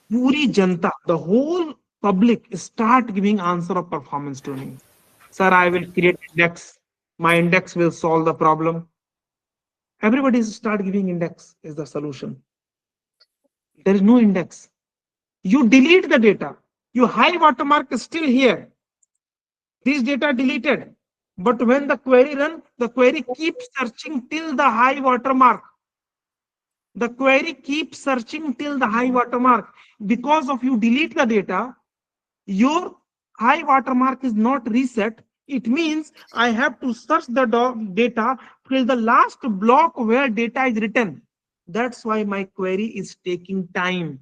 Puri Janta, the whole public start giving answer of performance tuning. Sir, I will create index. My index will solve the problem. Everybody start giving index is the solution. There is no index. You delete the data. Your high watermark is still here. This data deleted. But when the query run, the query keeps searching till the high water mark. The query keeps searching till the high water mark. Because of you delete the data, your high water mark is not reset. It means I have to search the data till the last block where data is written. That's why my query is taking time.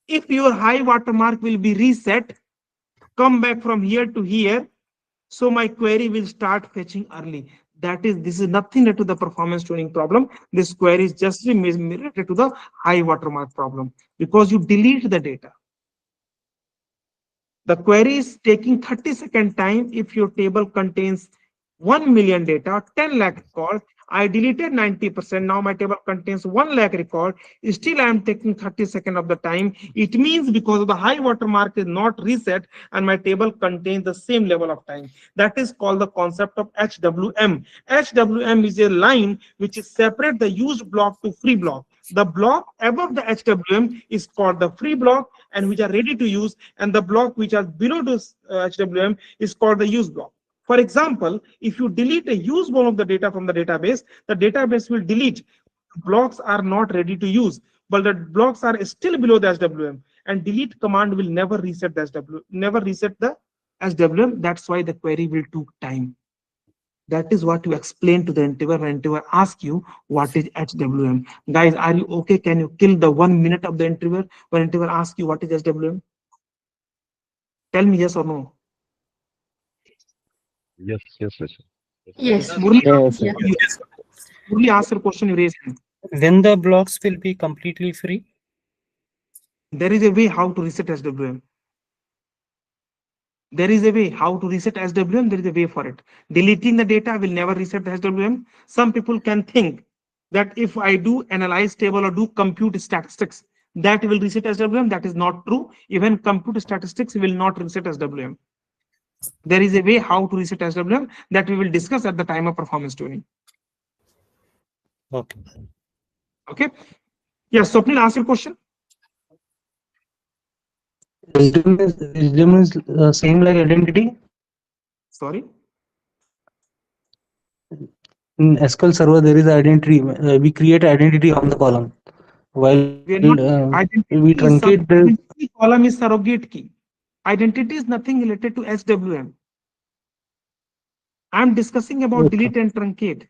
If your high water mark will be reset, come back from here to here, so my query will start fetching early. This is nothing related to the performance tuning problem. This query is just related to the high watermark problem because you delete the data. The query is taking 30-second time if your table contains 1 million data, 10 lakh records. I deleted 90%. Now my table contains 1 lakh record. Still, I am taking 30 seconds of the time. It means because of the high watermark is not reset and my table contains the same level of time. That is called the concept of HWM. HWM is a line which is separate the used block to free block. The block above the HWM is called the free block and which are ready to use, and the block which are below this HWM is called the use block. For example, if you delete a use one of the data from the database will delete. Blocks are not ready to use, but the blocks are still below the HWM, and delete command will never reset the HWM. That's why the query will take time. That is what you explain to the interviewer when interviewer asks you what is HWM. Guys, are you okay? Can you kill the 1 minute of the interviewer when interviewer asks you what is HWM? Tell me yes or no.
Yes, yes, yes.
Yes.
Murli,
Yes, sir.
Yes.
Murli, ask your question, you raise hand.
When the blocks will be completely free?
There is a way how to reset HWM. There is a way how to reset HWM. There is a way for it. Deleting the data will never reset the HWM. Some people can think that if I do analyze table or do compute statistics, that will reset HWM. That is not true. Even compute statistics will not reset HWM. There is a way how to reset HWM that we will discuss at the time of performance tuning.
Okay.
Okay. Yes, Swapnil, ask your question.
SDM is same like identity.
Sorry.
In SQL server, there is identity. We create identity on the column. While
We are not
we truncate the
identity column is surrogate key. Identity is nothing related to SWM. I'm discussing about
okay.
delete and truncate.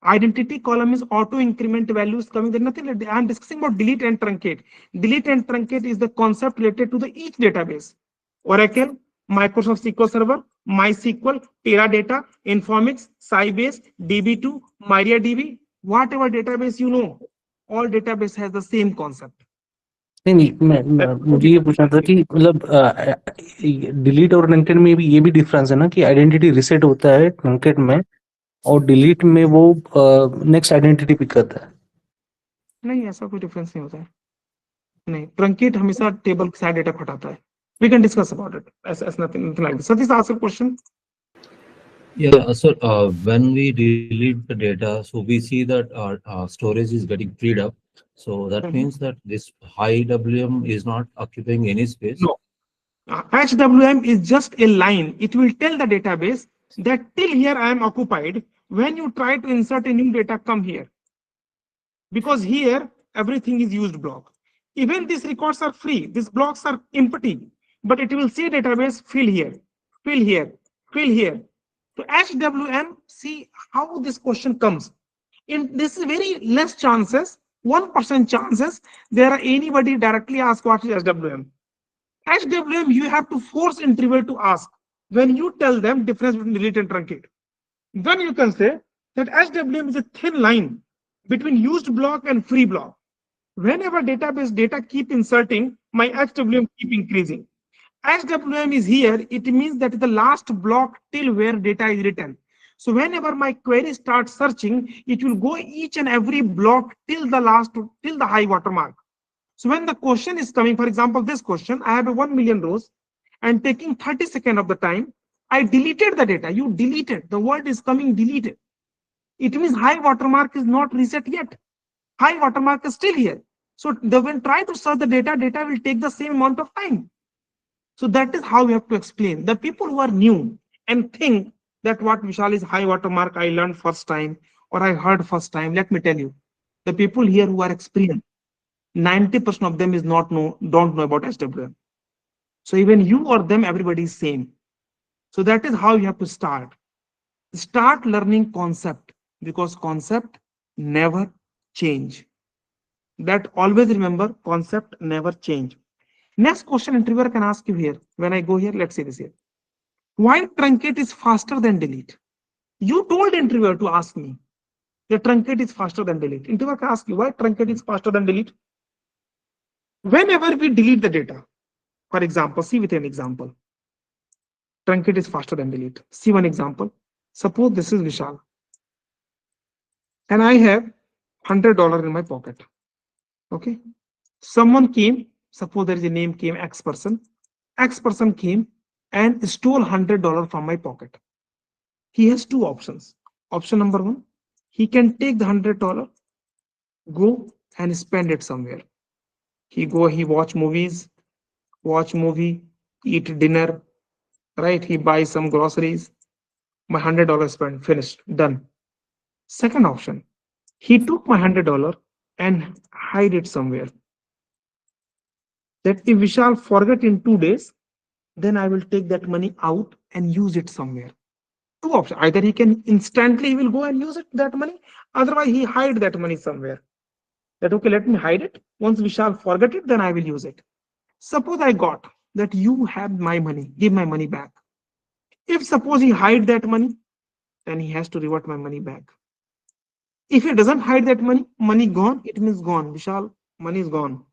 Identity column is auto increment values coming. There's nothing like that. I'm discussing about delete and truncate. Delete and truncate is the concept related to the each database. Oracle, Microsoft SQL Server, MySQL, Teradata, Informix, Sybase, DB2, MariaDB, whatever database you know, all database has the same concept.
नहीं मुझे ये पूछना था कि मतलब delete और truncate में भी ये भी डिफरेंस है ना कि आइडेंटिटी रिसेट होता है ट्रंकेट में और डिलीट में वो नेक्स्ट आइडेंटिटी पिक करता है.
नहीं, ऐसा कोई डिफरेंस नहीं होता है. नहीं, ट्रंकेट हमेशा टेबल के साथ डेटा फटाता है. We can discuss about it. As nothing like this. Satish, ask a question.
Yeah, so when we delete the data, so we see that our storage is getting freed up. So that means that this high WM is not occupying any space.
No. HWM is just a line. It will tell the database that till here I am occupied. When you try to insert a new data, come here. Because here everything is used block. Even these records are free. These blocks are empty. But it will say database fill here, fill here, fill here. So HWM, see how this question comes. In this is very less chances, 1% chances, there are anybody directly ask what is HWM. HWM, you have to force interviewer to ask. When you tell them difference between delete and truncate, then you can say that HWM is a thin line between used block and free block. Whenever database data keep inserting, my HWM keep increasing. HWM is here, it means that the last block till where data is written. So whenever my query starts searching, it will go each and every block till the last, till the high watermark. So when the question is coming, for example, this question, I have a 1 million rows and taking 30 seconds of the time, I deleted the data. You deleted, the word is coming deleted. It means high watermark is not reset yet. High watermark is still here. So when try to search the data will take the same amount of time. So that is how we have to explain. The people who are new and think that what Vishal is high watermark I learned first time or I heard first time. Let me tell you, the people here who are experienced, 90% of them is not know don't know about SWM. So even you or them, everybody is same. So that is how you have to start. Start learning concept because concept never change. That always remember, concept never change. Next question interviewer can ask you here. When I go here, let's see this here. Why truncate is faster than delete? You told interviewer to ask me. The truncate is faster than delete. Interviewer can ask you why truncate is faster than delete. Whenever we delete the data, for example, see with an example. Truncate is faster than delete. See one example. Suppose this is Vishal. And I have $100 in my pocket. Okay. Someone came, suppose there is a name came X person. X person came and stole $100 from my pocket. He has two options. Option number one, he can take the $100, go and spend it somewhere. He watch movies, watch movie, eat dinner, right? He buys some groceries. My $100 spent, finished, done. Second option, he took my $100 and hide it somewhere. That if Vishal forget in 2 days, then I will take that money out and use it somewhere. Two options. Either he can instantly he will go and use it that money, otherwise he hide that money somewhere. That okay, let me hide it. Once Vishal forget it, then I will use it. Suppose I got that you have my money, give my money back. If suppose he hide that money, then he has to revert my money back. If he doesn't hide that money, money gone, it means gone. Vishal, money is gone.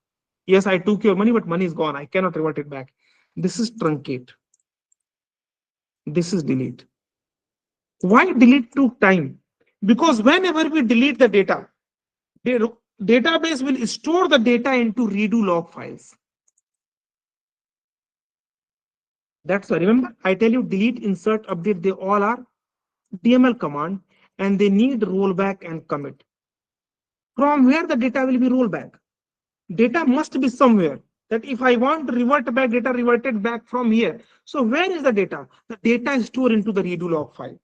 Yes, I took your money, but money is gone. I cannot revert it back. This is truncate. This is delete. Why delete took time? Because whenever we delete the data, the database will store the data into redo log files. That's why, remember, I tell you delete, insert, update, they all are DML command and they need rollback and commit. From where the data will be rolled back? Data must be somewhere. That if I want to revert back data reverted back from here. So where is the data? The data is stored into the redo log file.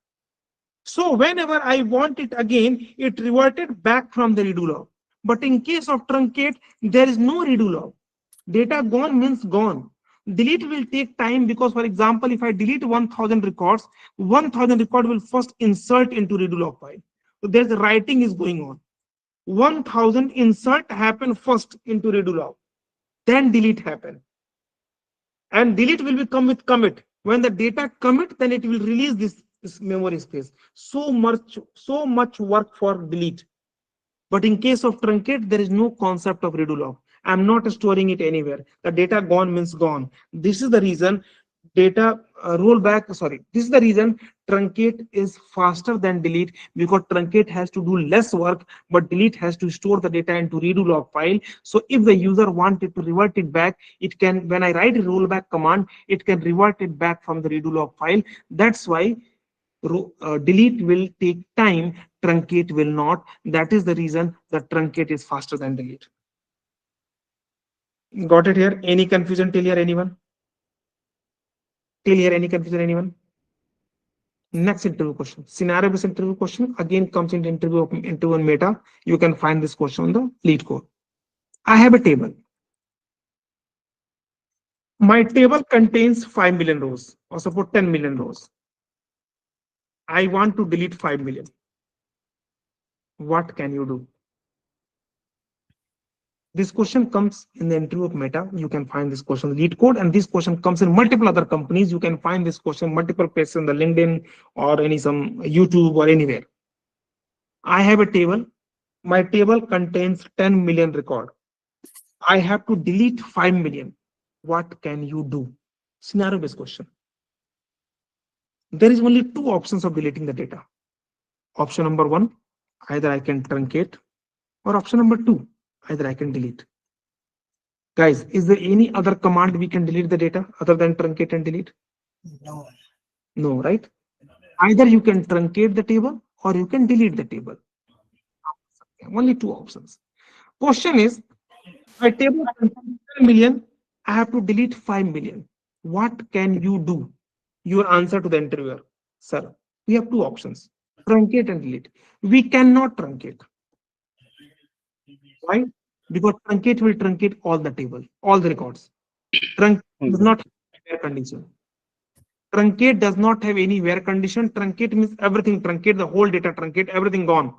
So whenever I want it again, it reverted back from the redo log. But in case of truncate, there is no redo log. Data gone means gone. Delete will take time because, for example, if I delete 1000 records, 1000 record will first insert into redo log file. So there's the writing is going on. 1000 insert happen first into redo log, then delete happen. And delete will become with commit. When the data commit, then it will release this memory space. So much work for delete. But in case of truncate, there is no concept of redo log. I'm not storing it anywhere. The data gone means gone. This is the reason data rollback. Sorry, this is the reason truncate is faster than delete, because truncate has to do less work, but delete has to store the data into redo log file. So if the user wanted to revert it back, it can, when I write a rollback command, it can revert it back from the redo log file. That's why delete will take time, truncate will not. That is the reason that truncate is faster than delete. Got it here? Any confusion till here, anyone? Till here, any confusion, anyone? Next interview question. Scenario based interview question again comes in interview and meta. You can find this question on the lead code. I have a table. My table contains 5 million rows, or suppose 10 million rows. I want to delete 5 million. What can you do? This question comes in the interview of Meta. You can find this question in the lead code, and this question comes in multiple other companies. You can find this question multiple places in the LinkedIn or any some YouTube or anywhere. I have a table. My table contains 10 million record. I have to delete 5 million. What can you do? Scenario based question. There is only two options of deleting the data. Option number one, either I can truncate, or option number two, either I can delete. Guys, is there any other command we can delete the data other than truncate and delete?
No.
No, right? Either you can truncate the table or you can delete the table. Only two options. Question is, my table contains 10 million, I have to delete 5 million. What can you do? your answer to the interviewer, sir, we have two options, truncate and delete. We cannot truncate. Why? Because truncate will truncate all the table, all the records. Truncate does not have where condition. Truncate does not have any where condition. Truncate means everything truncate, the whole data truncate, everything gone.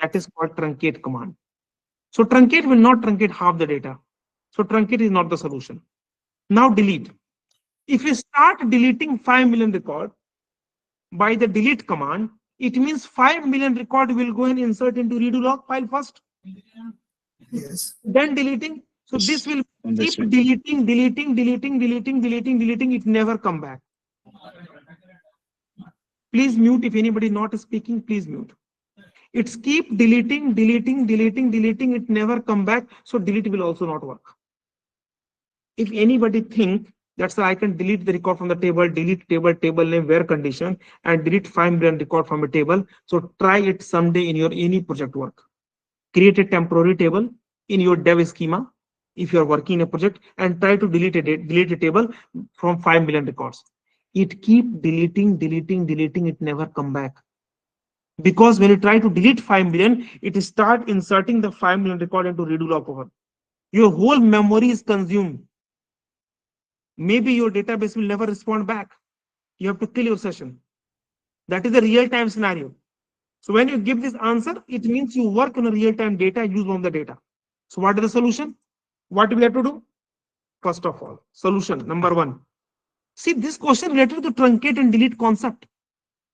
That is called truncate command. So truncate will not truncate half the data. So truncate is not the solution. Now delete. If you start deleting 5 million record by the delete command, it means 5 million record will go and insert into redo log file first.
Yes.
Then deleting. So this will keep
Understood.
deleting. It never come back. Please mute if anybody not speaking. Please mute. It's keep deleting. It never come back. So delete will also not work. If anybody think that's why I can delete the record from the table, delete table name, where condition, and delete 5 million record from a table. So try it someday in your any project work. Create a temporary table in your dev schema if you are working in a project and try to delete a table from 5 million records. It keep deleting, it never come back. Because when you try to delete 5 million, it start inserting the 5 million record into redo log over. Your whole memory is consumed. Maybe your database will never respond back. You have to kill your session. That is a real-time scenario. So when you give this answer, it means you work on a real-time data, use on the data. So what is the solution? What we have to do? First of all, solution number one. See, this question related to truncate and delete concept.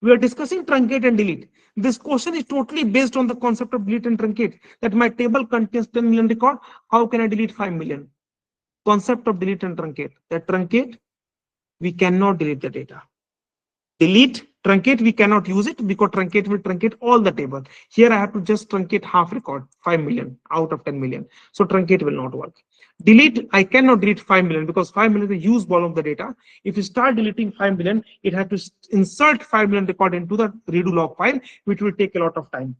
We are discussing truncate and delete. This question is totally based on the concept of delete and truncate. That my table contains 10 million record. How can I delete 5 million? Concept of delete and truncate. That truncate, we cannot delete the data. Delete, truncate, we cannot use it because truncate will truncate all the table. Here I have to just truncate half record, 5 million out of 10 million. So truncate will not work. Delete, I cannot delete 5 million because 5 million is the use volume of the data. If you start deleting 5 million, it has to insert 5 million record into the redo log file, which will take a lot of time.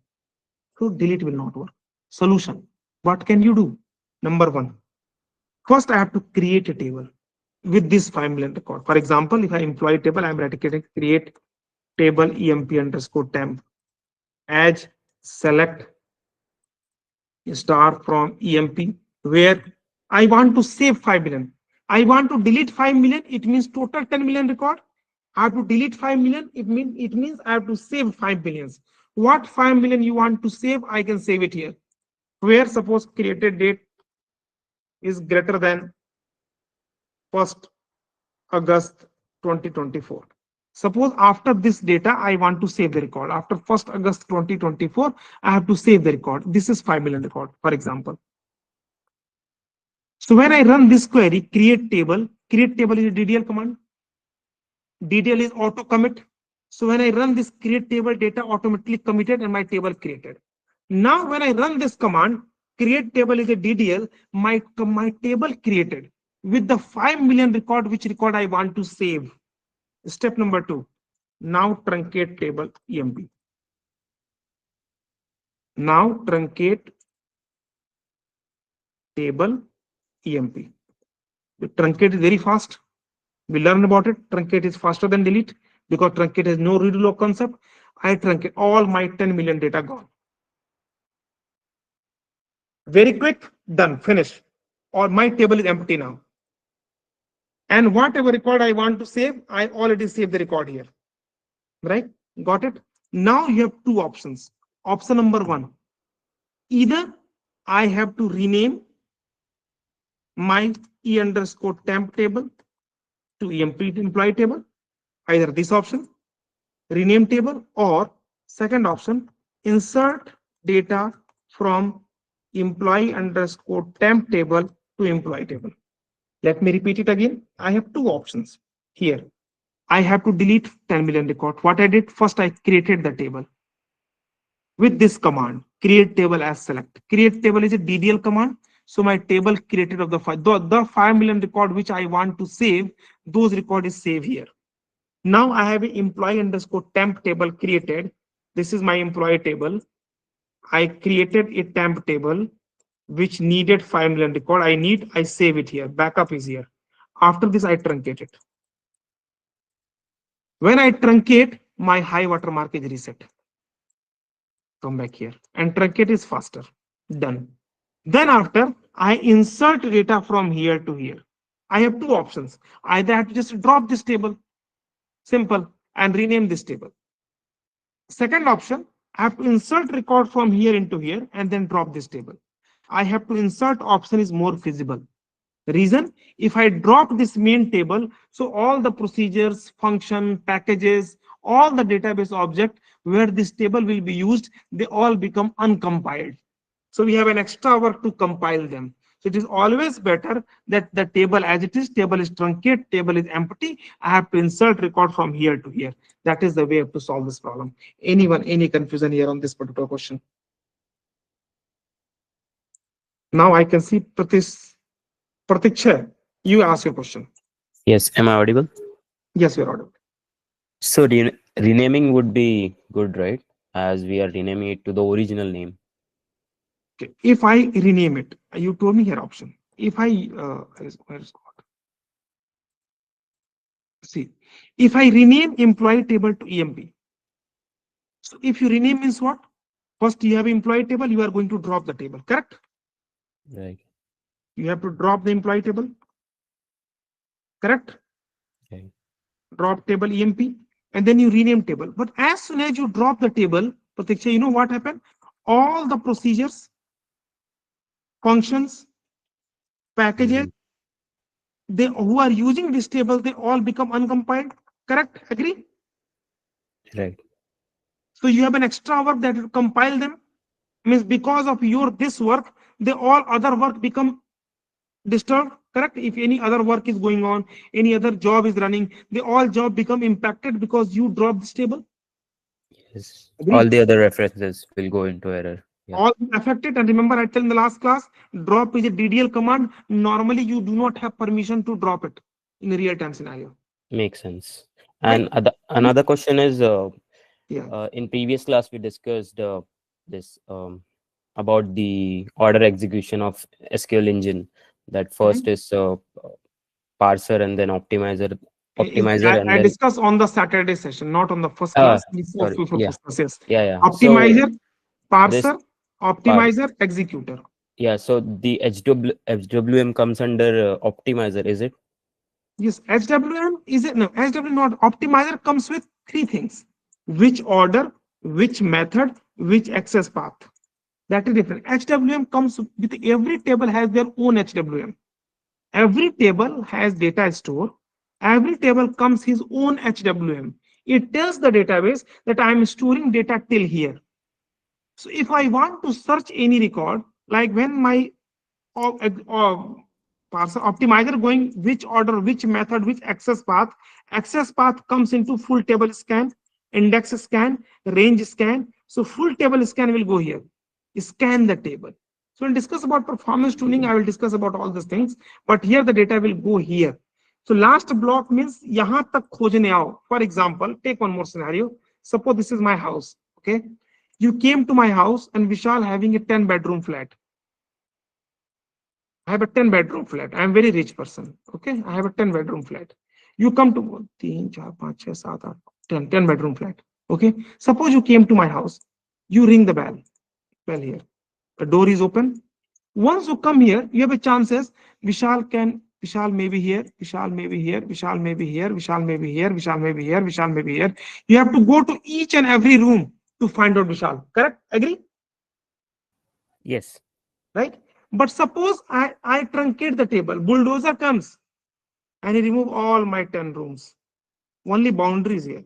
So delete will not work. Solution, what can you do? Number one, first I have to create a table with this 5 million record. For example, if I employee table, I'm writing create table emp underscore temp as select star from emp where I want to save 5 million. I want to delete 5 million. It means total 10 million record. I have to delete 5 million. It means I have to save 5 millions. What 5 million you want to save? I can save it here. Where suppose created date is greater than 1st August 2024. Suppose after this data, I want to save the record. After 1st August 2024, I have to save the record. This is 5 million record, for example. So when I run this query, create table is a DDL command. DDL is auto commit. So when I run this create table, data automatically committed and my table created. Now when I run this command, create table is a DDL, my table created with the 5 million record, which record I want to save. Step number 2. Now truncate table emp. Now truncate table emp. The truncate is very fast. We learn about it. Truncate is faster than delete because truncate has no redo log concept. I truncate all my 10 million data gone. Very quick, done, finish. Or my table is empty now. And whatever record I want to save, I already saved the record here. Right? Got it? Now you have two options. Option number one. Either I have to rename my e underscore temp table to emp employee table. Either this option, rename table, or second option, insert data from employee underscore temp table to employee table. Let me repeat it again. I have two options here. I have to delete 10 million record. What I did first, I created the table with this command, create table as select. Create table is a DDL command. So my table created of the 5 million record which I want to save, those record is saved here. Now I have an employee underscore temp table created. This is my employee table. I created a temp table which needed 5 million record. I save it here. Backup is here. After this, I truncate it. When I truncate, my high watermark is reset. Come back here and truncate is faster. Done. Then after I insert data from here to here, I have two options. Either I have to just drop this table, simple, and rename this table. Second option, I have to insert record from here into here and then drop this table. I have to insert option is more feasible. Reason, if I drop this main table, so all the procedures, function, packages, all the database object where this table will be used, they all become uncompiled. So we have an extra work to compile them. So it is always better that the table as it is, table is truncate, table is empty. I have to insert record from here to here. That is the way to solve this problem. Anyone, any confusion here on this particular question? Now I can see Pratiksha, you ask your question.
Yes, am I audible?
Yes, you're audible.
So renaming would be good, right? As we are renaming it to the original name.
Okay. If I rename it, you told me here option. If I where's God? See, if I rename employee table to EMP. So if you rename means what? First you have employee table, you are going to drop the table, correct?
Right.
You have to drop the employee table, correct?
Okay.
Drop table EMP, and then you rename table. But as soon as you drop the table, Pratiksha, you know what happened? All the procedures, functions, packages, they who are using this table, they all become uncompiled, correct? Agree?
Right.
So you have an extra work that will compile them. Means because of your this work, they all other work become disturbed, correct? If any other work is going on, any other job is running, they all job become impacted because you drop this table.
Yes.
Agree?
All the other references will go into error. Yeah.
All affected. And remember, I tell in the last class, drop is a DDL command. Normally, you do not have permission to drop it in a real-time scenario.
Makes sense.
Right?
And another question is,
Yeah.
in previous class we discussed this about the order execution of SQL engine. That first is parser and then optimizer,
I
and then
discussed on the Saturday session, not on the first class.
sorry, yeah,
Yes.
yeah. So
Optimizer,
this
parser,
part,
optimizer, executor.
yeah. So the HWM comes under optimizer, is it?
Yes, HWM is it? No, HWM not. Optimizer comes with three things: which order, which method, which access path. That is different. HWM comes with every table has their own HWM. Every table has data store. Every table comes his own HWM. It tells the database that I am storing data till here. So if I want to search any record, like when my parser optimizer going which order, which method, which access path comes into full table scan, index scan, range scan. So full table scan will go here. Scan the table. So we'll discuss about performance tuning. I will discuss about all these things, but here the data will go here. So last block means yahan tak khojne aao. For example, take one more scenario. Suppose this is my house. Okay. You came to my house and Vishal having a 10-bedroom flat. I have a 10-bedroom flat. I am very rich person. Okay. I have a 10-bedroom flat. You come to 3, 4, 5, 6, 7, 8, 10-bedroom flat. Okay. Suppose you came to my house. You ring the bell. Bell here. The door is open. Once you come here, you have a chances. Vishal may be here. Vishal may be here. Vishal may be here. Vishal may be here. Vishal may be here. Vishal may be here. You have to go to each and every room to find out Vishal. Correct? Agree?
Yes.
Right? But suppose I truncate the table. Bulldozer comes and he remove all my 10 rooms. Only boundaries here.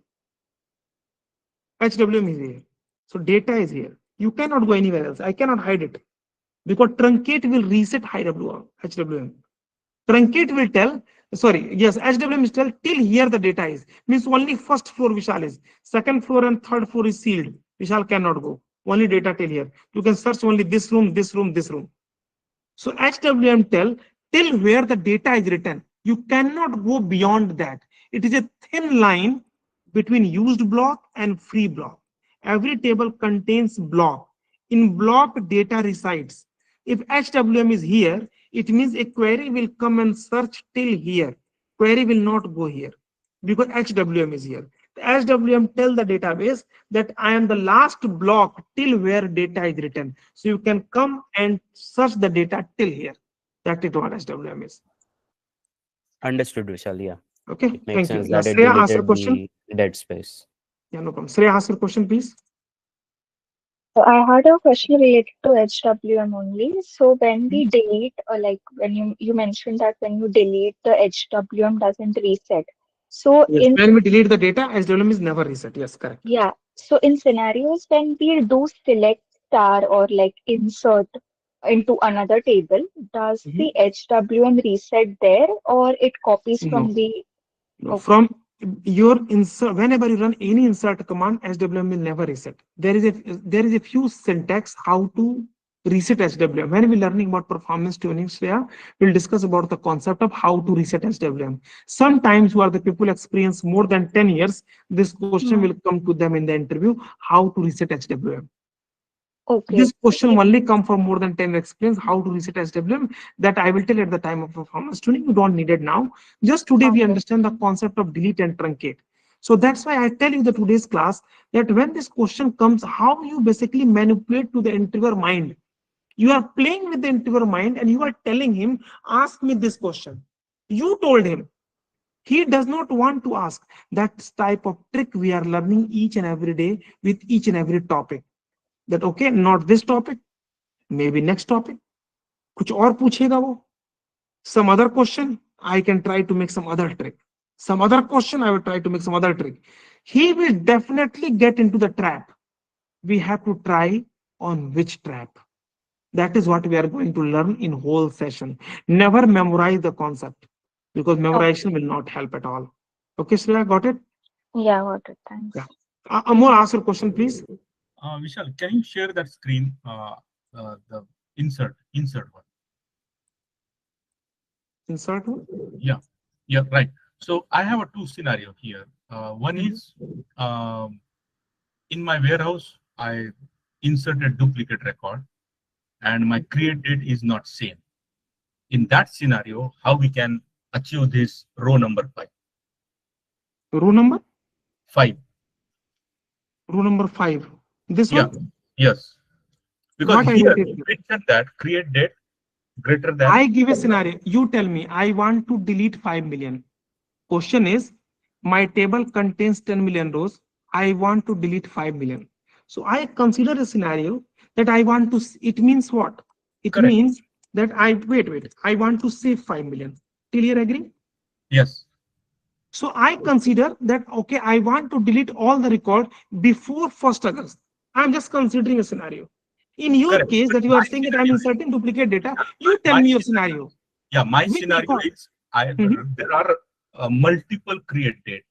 HWM is here. So data is here. You cannot go anywhere else. I cannot hide it. Because truncate will reset HWM. Truncate will tell, sorry, yes, HWM will tell till here the data is. Means only first floor Vishal is. Second floor and third floor is sealed. Vishal cannot go. Only data till here. You can search only this room, this room, this room. So HWM tell till where the data is written. You cannot go beyond that. It is a thin line between used block and free block. Every table contains block. In block, data resides. If HWM is here, it means a query will come and search till here. Query will not go here because HWM is here. The SWM tell the database that I am the last block till where data is written. So you can come and search the data till here. That is what SWM is.
Understood, Vishal. Yeah,
Okay,
it makes
thank you.
sense
Yeah,
that it
Shreya, ask your
deleted
question.
the dead space.
Yeah, no problem. Shreya, ask your question, please.
So I had a question related to HWM only. So when we delete, like when you mentioned that when you delete, the HWM doesn't reset. So
Yes,
in
when we delete the data, SWM is never reset. Yes, correct.
yeah, so in scenarios when we do select star or like insert into another table, does
Mhm.
the HWM reset there or it copies
No.
from the
No,
okay.
from your insert, whenever you run any insert command, SWM will never reset. There is a few syntax how to reset SWM. When we're learning about performance tuning, Shreya, we'll discuss about the concept of how to reset SWM. Sometimes who are the people experience more than 10 years, this question will come to them in the interview, how to reset SWM.
Okay.
This question only come from more than 10 experience how to reset SWM that I will tell at the time of performance tuning. You don't need it now. Just today we
Okay.
understand the concept of delete and truncate. So that's why I tell you the today's class that when this question comes, how you basically manipulate to the interviewer mind. You are playing with the interviewer mind and you are telling him, ask me this question. You told him. He does not want to ask. That type of trick we are learning each and every day with each and every topic. That okay, not this topic, maybe next topic कुछ और पूछेगा वो some other question I can try to make some other trick, some other question I will try to make some other trick. He will definitely get into the trap. We have to try on which trap. That is what we are going to learn in whole session. Never memorize the concept because memorization will not help at all. Okay, Shreya, got it?
Yeah, got it. Thanks.
Yeah. Amol, ask your question, please.
Vishal, can you share that screen, the insert one?
Insert one.
Yeah, right. So I have a two scenario here. One is in my warehouse, I inserted duplicate record and my create date is not same. In that scenario, how we can achieve this row number 5?
Row number
5.
row number 5. This
Yeah.
one.
Yes. Because
What I
here
did.
you mentioned that create date greater than.
I give a scenario. You tell me, I want to delete 5 million. Question is, my table contains 10 million rows. I want to delete 5 million. So I consider a scenario that I want to, it means what? It
Correct.
means that wait, I want to save 5 million. Till you agree?
Yes.
So I consider that, okay, I want to delete all the record before 1st August. I'm just considering a scenario. In your
Correct.
case
But
that you are
my
saying that I'm
scenario
inserting duplicate data, you tell
my
me your
scenario-
scenario.
Yeah, my
Which
scenario
record?
is
Mhm.
there are multiple create date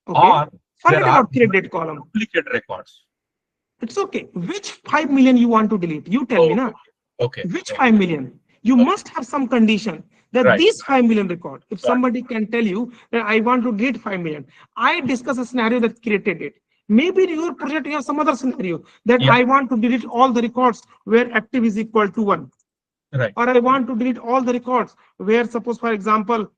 Okay.
or
Forget
there are
about create date column.
duplicate records.
It's okay. Which 5 million you want to delete? You tell me now.
Okay.
Which 5 million? You must have some condition that
Right.
these 5 million record. If
Got it.
somebody can tell you that I want to delete 5 million, I discuss a scenario that created it. Maybe in your project you have some other scenario that
Yeah.
I want to delete all the records where active is equal to 1.
Right.
Or I want to delete all the records where, suppose, for example,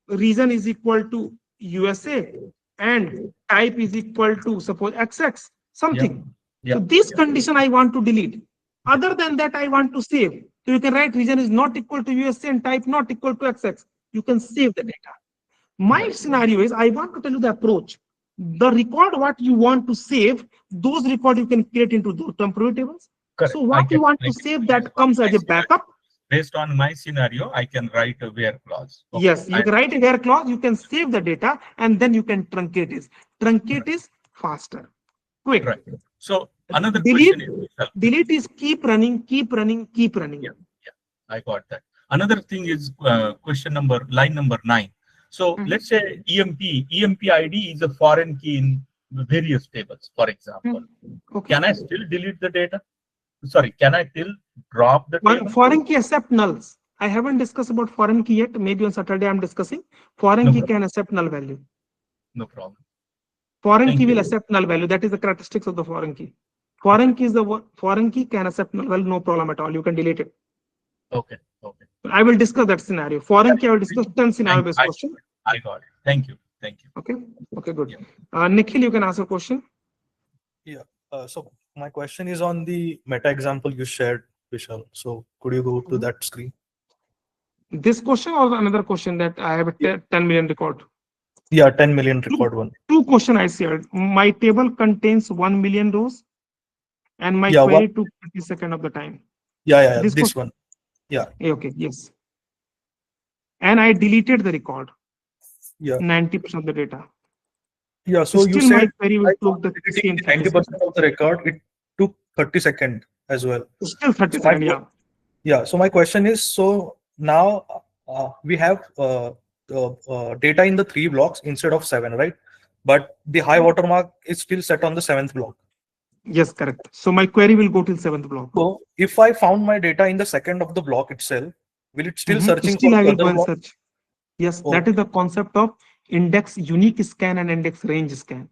region is equal to USA and type is equal to, suppose, XX, something.
Yeah.
So this condition I want to delete. Other than that, I want to save. So you can write region is not equal to USA and type not equal to XX. You can save the data. My scenario is I want to tell you the approach. The record what you want to save, those record you can create into those temporary tables.
Correct.
So what you want to save that comes as a backup.
Based on my scenario, I can write a where clause. Okay.
Yes, you can write a where clause, you can save the data, and then you can truncate it. Truncate is faster, quick.
Right. So another
Delete,
question is
delete is keep running, keep running, keep running.
Yeah, I got that. Another thing is line number 9. So let's say EMP ID is a foreign key in various tables, for example.
Okay.
Can I still delete the data? Sorry, can I still drop the table?
Foreign key accept nulls. I haven't discussed about foreign key yet. Maybe on Saturday I'm discussing. Foreign key can accept null value.
No problem.
Foreign key will accept null value. That is the characteristics of the foreign key. Foreign key is the foreign key can accept null value, no problem at all. You can delete it.
Okay. Okay.
I will discuss that scenario. Foreign key, I will discuss 10 scenario based question.
I got it. Thank you. Thank you.
Okay. Okay, good.
Yeah.
Nikhil, you can ask a question.
Yeah. So my question is on the meta example you shared, Vishal. So could you go to that screen?
This question or another question that I have a 10 million record?
Yeah, 10 million record one.
Two question I shared. My table contains 1 million rows and my
Yeah,
query
one.
took 30 seconds of the time.
Yeah,
This
this
question.
one. Yeah.
Okay, yes. And I deleted the record.
Yeah.
90% of the data.
Yeah. So you
Still my
said
query will took the same 30
90%
seconds.
of the record, it took 30 seconds as well.
Still 30
So my
seconds, yeah.
Yeah. So my question is, so now we have data in the 3 blocks instead of 7, right? But the high watermark is still set on the 7th block.
Yes, correct. So my query will go till 7th block.
So if I found my data in the second of the block itself, will it still searching
Still
for
I
the
will
other
go and
block?
search. Yes, that
Okay.
is the concept of index unique scan and index range scan.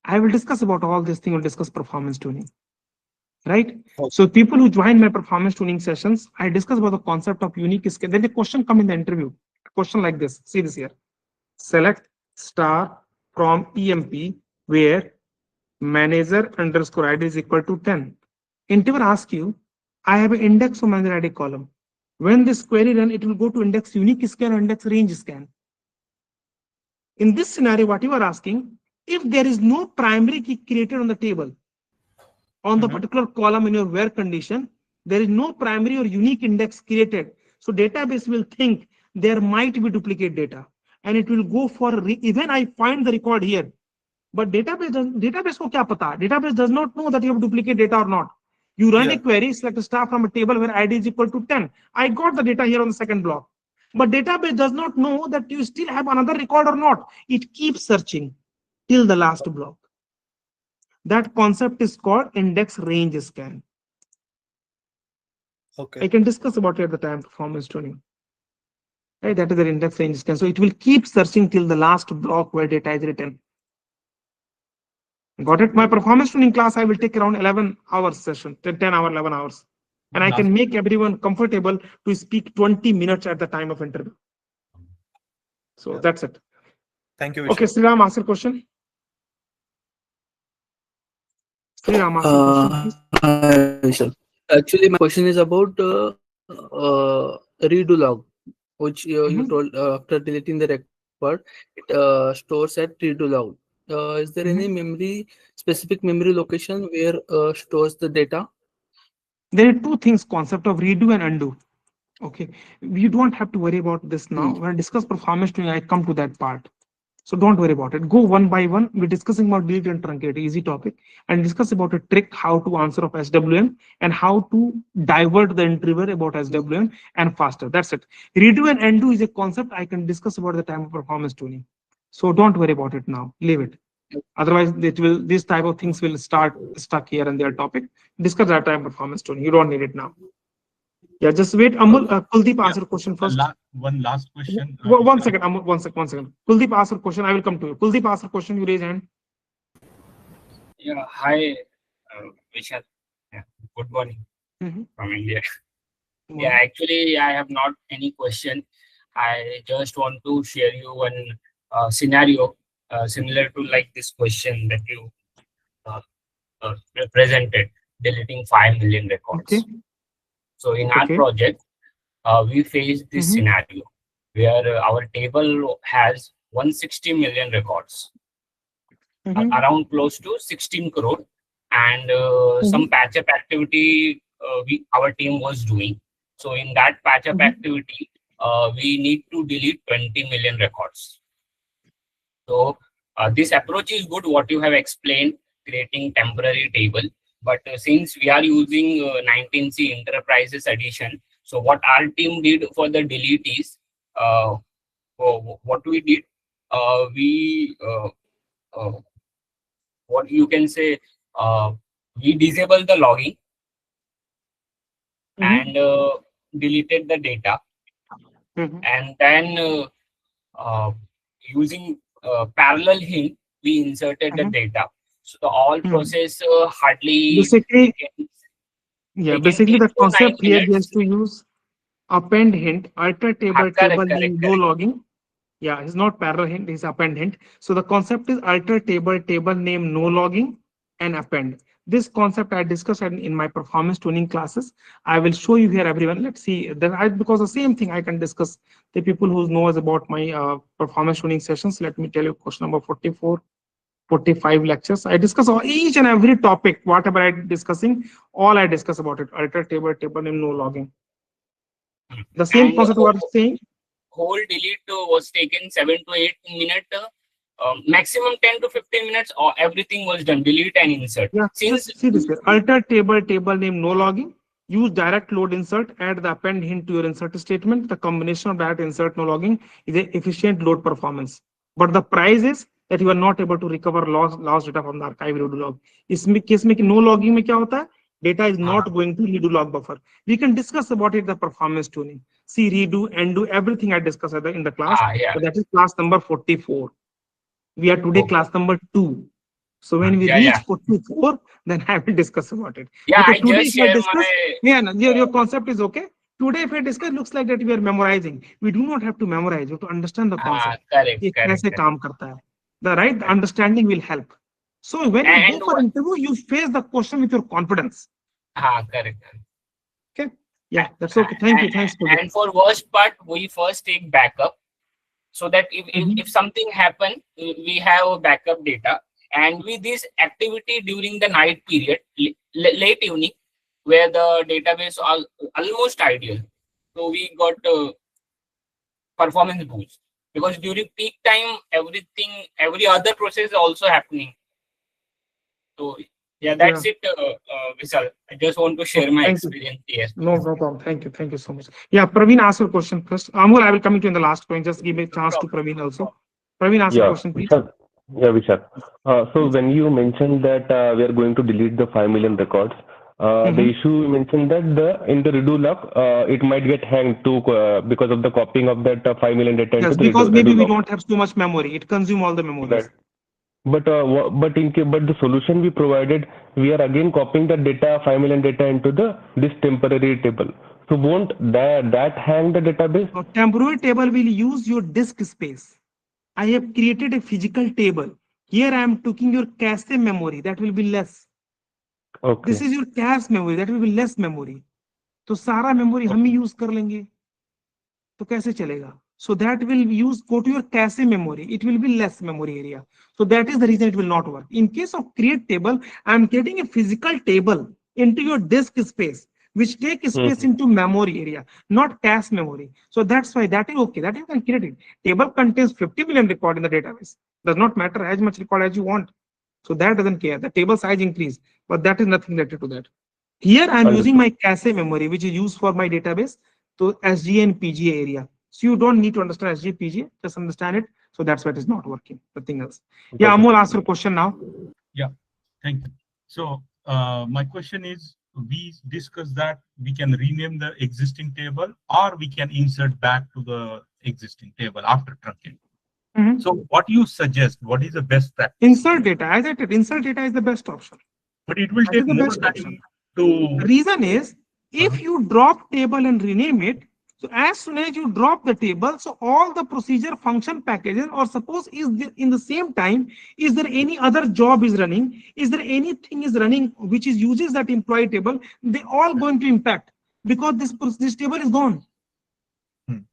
I will discuss about all this thing. We'll discuss performance tuning, right?
Okay.
So people who join my performance tuning sessions, I discuss about the concept of unique scan. Then the question come in the interview. A question like this. See this here. Select star from EMP where manager underscore ID is equal to 10. Interviewer asks you, I have an index of manager ID column. When this query run, it will go to index unique scan or index range scan. In this scenario, what you are asking, if there is no primary key created on the table, on the particular column in your where condition, there is no primary or unique index created. So database will think there might be duplicate data and it will go for, even I find the record here. But database ko kya pata? Database does not know that you have duplicate data or not. You run a query, select a star from a table where ID is equal to 10. I got the data here on the second block. But database does not know that you still have another record or not. It keeps searching till the last block. That concept is called index range scan.
Okay.
I can discuss about it at the time performance tuning. Right, that is the index range scan. So it will keep searching till the last block where data is written. Got it? My performance tuning class, I will take around 11 hours session, 10 hour, 11 hours. And I can make everyone comfortable to speak 20 minutes at the time of interview. So that's it.
Thank you, Vishal.
Okay, Sriram, ask your question. Sriram, ask your question, please.
Hi, Vishal. Actually, my question is about redo log, which you told after deleting the record, it stores at redo log. Is there any specific memory location where stores the data?
There are two things, concept of redo and undo. Okay, we don't have to worry about this now. When I discuss performance tuning, I come to that part. So don't worry about it. Go one by one. We're discussing about delete and truncate, easy topic, and discuss about a trick how to answer of SWM and how to divert the interviewer about SWM and faster. That's it. Redo and undo is a concept I can discuss about the time of performance tuning. So don't worry about it now. Leave it. Otherwise, these type of things will start stuck here and their topic. Discuss that time performance tuning. You don't need it now. Yeah, just wait. Amul, Kuldeep, answer question first.
One last question.
One second, Amul, one second. Kuldeep, ask your question. I will come to you. Kuldeep, ask your question. You raise hand.
Yeah, hi, Vishal. Yeah, good morning from India. Yeah, actually, I have not any question. I just want to share you one scenario similar to like this question that you presented, deleting 5 million records.
Okay.
So in our project, we faced this scenario where our table has 160 million records, around close to 16 crore, and some patch up activity our team was doing. So in that patch up activity, we need to delete 20 million records. So this approach is good, what you have explained, creating temporary table. But since we are using 19C Enterprises Edition, so what our team did for the delete is, what we did, what you can say, we disabled the logging and deleted the data, and then using parallel hint, we inserted the data. So the all process hardly
basically the concept here is
minutes.
to use append hint, alter table, table name, no logging. Yeah, it's not parallel hint, it's append hint. So the concept is alter table, table name, no logging, and append. This concept I discussed in my performance tuning classes. I will show you here, everyone. Let's see. Because the same thing I can discuss the people who knows about my performance tuning sessions. Let me tell you question number 44, 45 lectures. I discuss each and every topic, whatever I'm discussing, all I discuss about it. Alter table, table name, no logging. The same
And
concept we are saying.
whole delete was taken 7 to 8 minutes, maximum 10 to 15 minutes, or everything was done, delete and insert.
Yeah,
Since
just see this here. Alter table, table name, no logging. Use direct load insert, add the append hint to your insert statement. The combination of that insert, no logging is an efficient load performance. But the price is that you are not able to recover lost data from the archive redo log. इसमें case में no logging में क्या होता है? Data is not going to redo log buffer. We can discuss about it the performance tuning. See, redo, undo, everything I discussed in the class.
yeah.
So that is class number 44. We are today class number 2. So when we reach 44, then I will discuss about it.
Yeah,
because
I
today
just
if I
share
discuss,
my
yeah, no, your concept is okay. Today if I discuss, looks like that we are memorizing. We do not have to memorize. We have to understand the concept.
correct,
ये
correct,
कैसे काम करता है. The right understanding will help. So when you
And
go for interview, you face the question with your confidence.
correct.
Okay. Yeah, that's okay. Thank you. Thanks for
And for worst part, we first take backup, so that if something happen, we have a backup data. And with this activity during the night period, late evening, where the database are almost ideal, so we got performance boost, because during peak time, every other process is also happening. So yeah, that's it, Vishal. I just want to share my
Thank you.
experience here.
No problem. Thank you. Thank you so much. Yeah, Praveen, ask your question first. Amol, I will come to you in the last point. Just give me a chance to Praveen also. Praveen, ask your question, please.
Vishal. Yeah, Vishal. So when you mentioned that we are going to delete the 5 million records, the issue you mentioned that in the redo log, it might get hanged too because of the copying of that 5 million data into
Yes,
the
because maybe
redo
we
log.
don't have so much memory. It consumes all the memories.
Right. But but the solution we provided, we are again copying the data 5 million data into this temporary table. So won't that hang the database?
So temporary table will use your disk space. I have created a physical table. Here I am taking your cache memory. That will be less.
Okay.
This is your cache memory. That will be less memory. तो सारा memory हम ही use कर लेंगे. तो कैसे चलेगा? So that will use go to your cache memory. It will be less memory area. So that is the reason it will not work. In case of create table, I am creating a physical table into your disk space, which take space into memory area, not cache memory. So that's why that is okay. That you can create it. Table contains 50 million record in the database. Does not matter as much record as you want. So that doesn't care. The table size increase, but that is nothing related to that. Here I'm using my cache memory, which is used for my database to SGA and PGA area. So you don't need to understand SGA, PGA, just understand it. So that's why it is not working. Nothing else. Yeah, Amol, ask your question now.
Yeah, thank you. So my question is, we discussed that we can rename the existing table or we can insert back to the existing table after trunking. So what you suggest, what is the best practice?
Insert data. As I said, insert data is the best option.
But it will take more time to...
The reason is, if you drop table and rename it, so as soon as you drop the table, so all the procedure function packages, or suppose is there in the same time, is there any other job is running, is there anything is running which is uses that employee table, they all going to impact because this table is gone.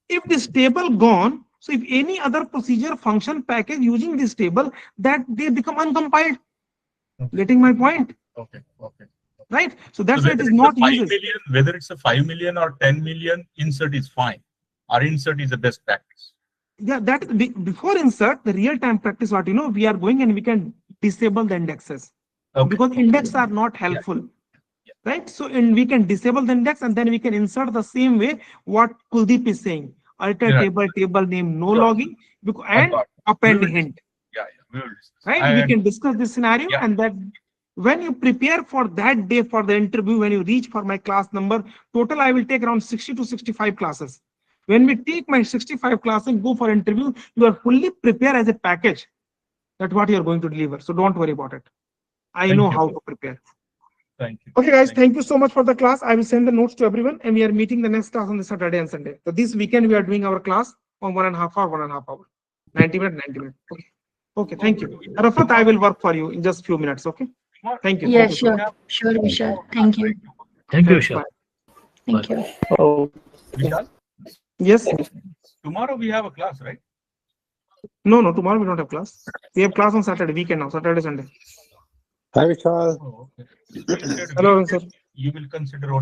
If this table gone, so if any other procedure function package using this table, that they become uncompiled. Getting my point?
Okay.
Right? So that's why it is
it's
not
a 5
uses.
million, whether it's a 5 million or 10 million, insert is fine. Our insert is the best practice.
Yeah, that before insert, the real-time practice, what we are going and we can disable the indexes. Because index are not helpful. Right? So we can disable the index and then we can insert the same way what Kuldeep is saying. Alter table name, no logging, and append hint.
We will discuss.
Right? We can discuss this scenario and that when you prepare for that day for the interview, when you reach for my class number, total I will take around 60 to 65 classes. When we take my 65 classes and go for interview, you are fully prepared as a package. That's what you are going to deliver. So don't worry about it. I know how to prepare.
Thank you.
Okay, guys, thank you so much for the class. I will send the notes to everyone and we are meeting the next class on the Saturday and Sunday. So this weekend we are doing our class on 1.5 hour, 1.5 hour. 90 minutes, 90 minutes. Okay. Okay, thank you. Rafat, I will work for you in just few minutes. Okay. Thank you.
Yeah,
Thank you.
sure. Sure, Vishal. Thank you.
Thank you,
Thanks,
Vishal.
bye.
Thank you.
Oh,
Vishal,
Yes.
tomorrow we have a class, right?
No, tomorrow we don't have class. We have class on Saturday, weekend now, Saturday, Sunday.
Hi, Vishal.
Oh, okay. You said
Hello, sir.
you will consider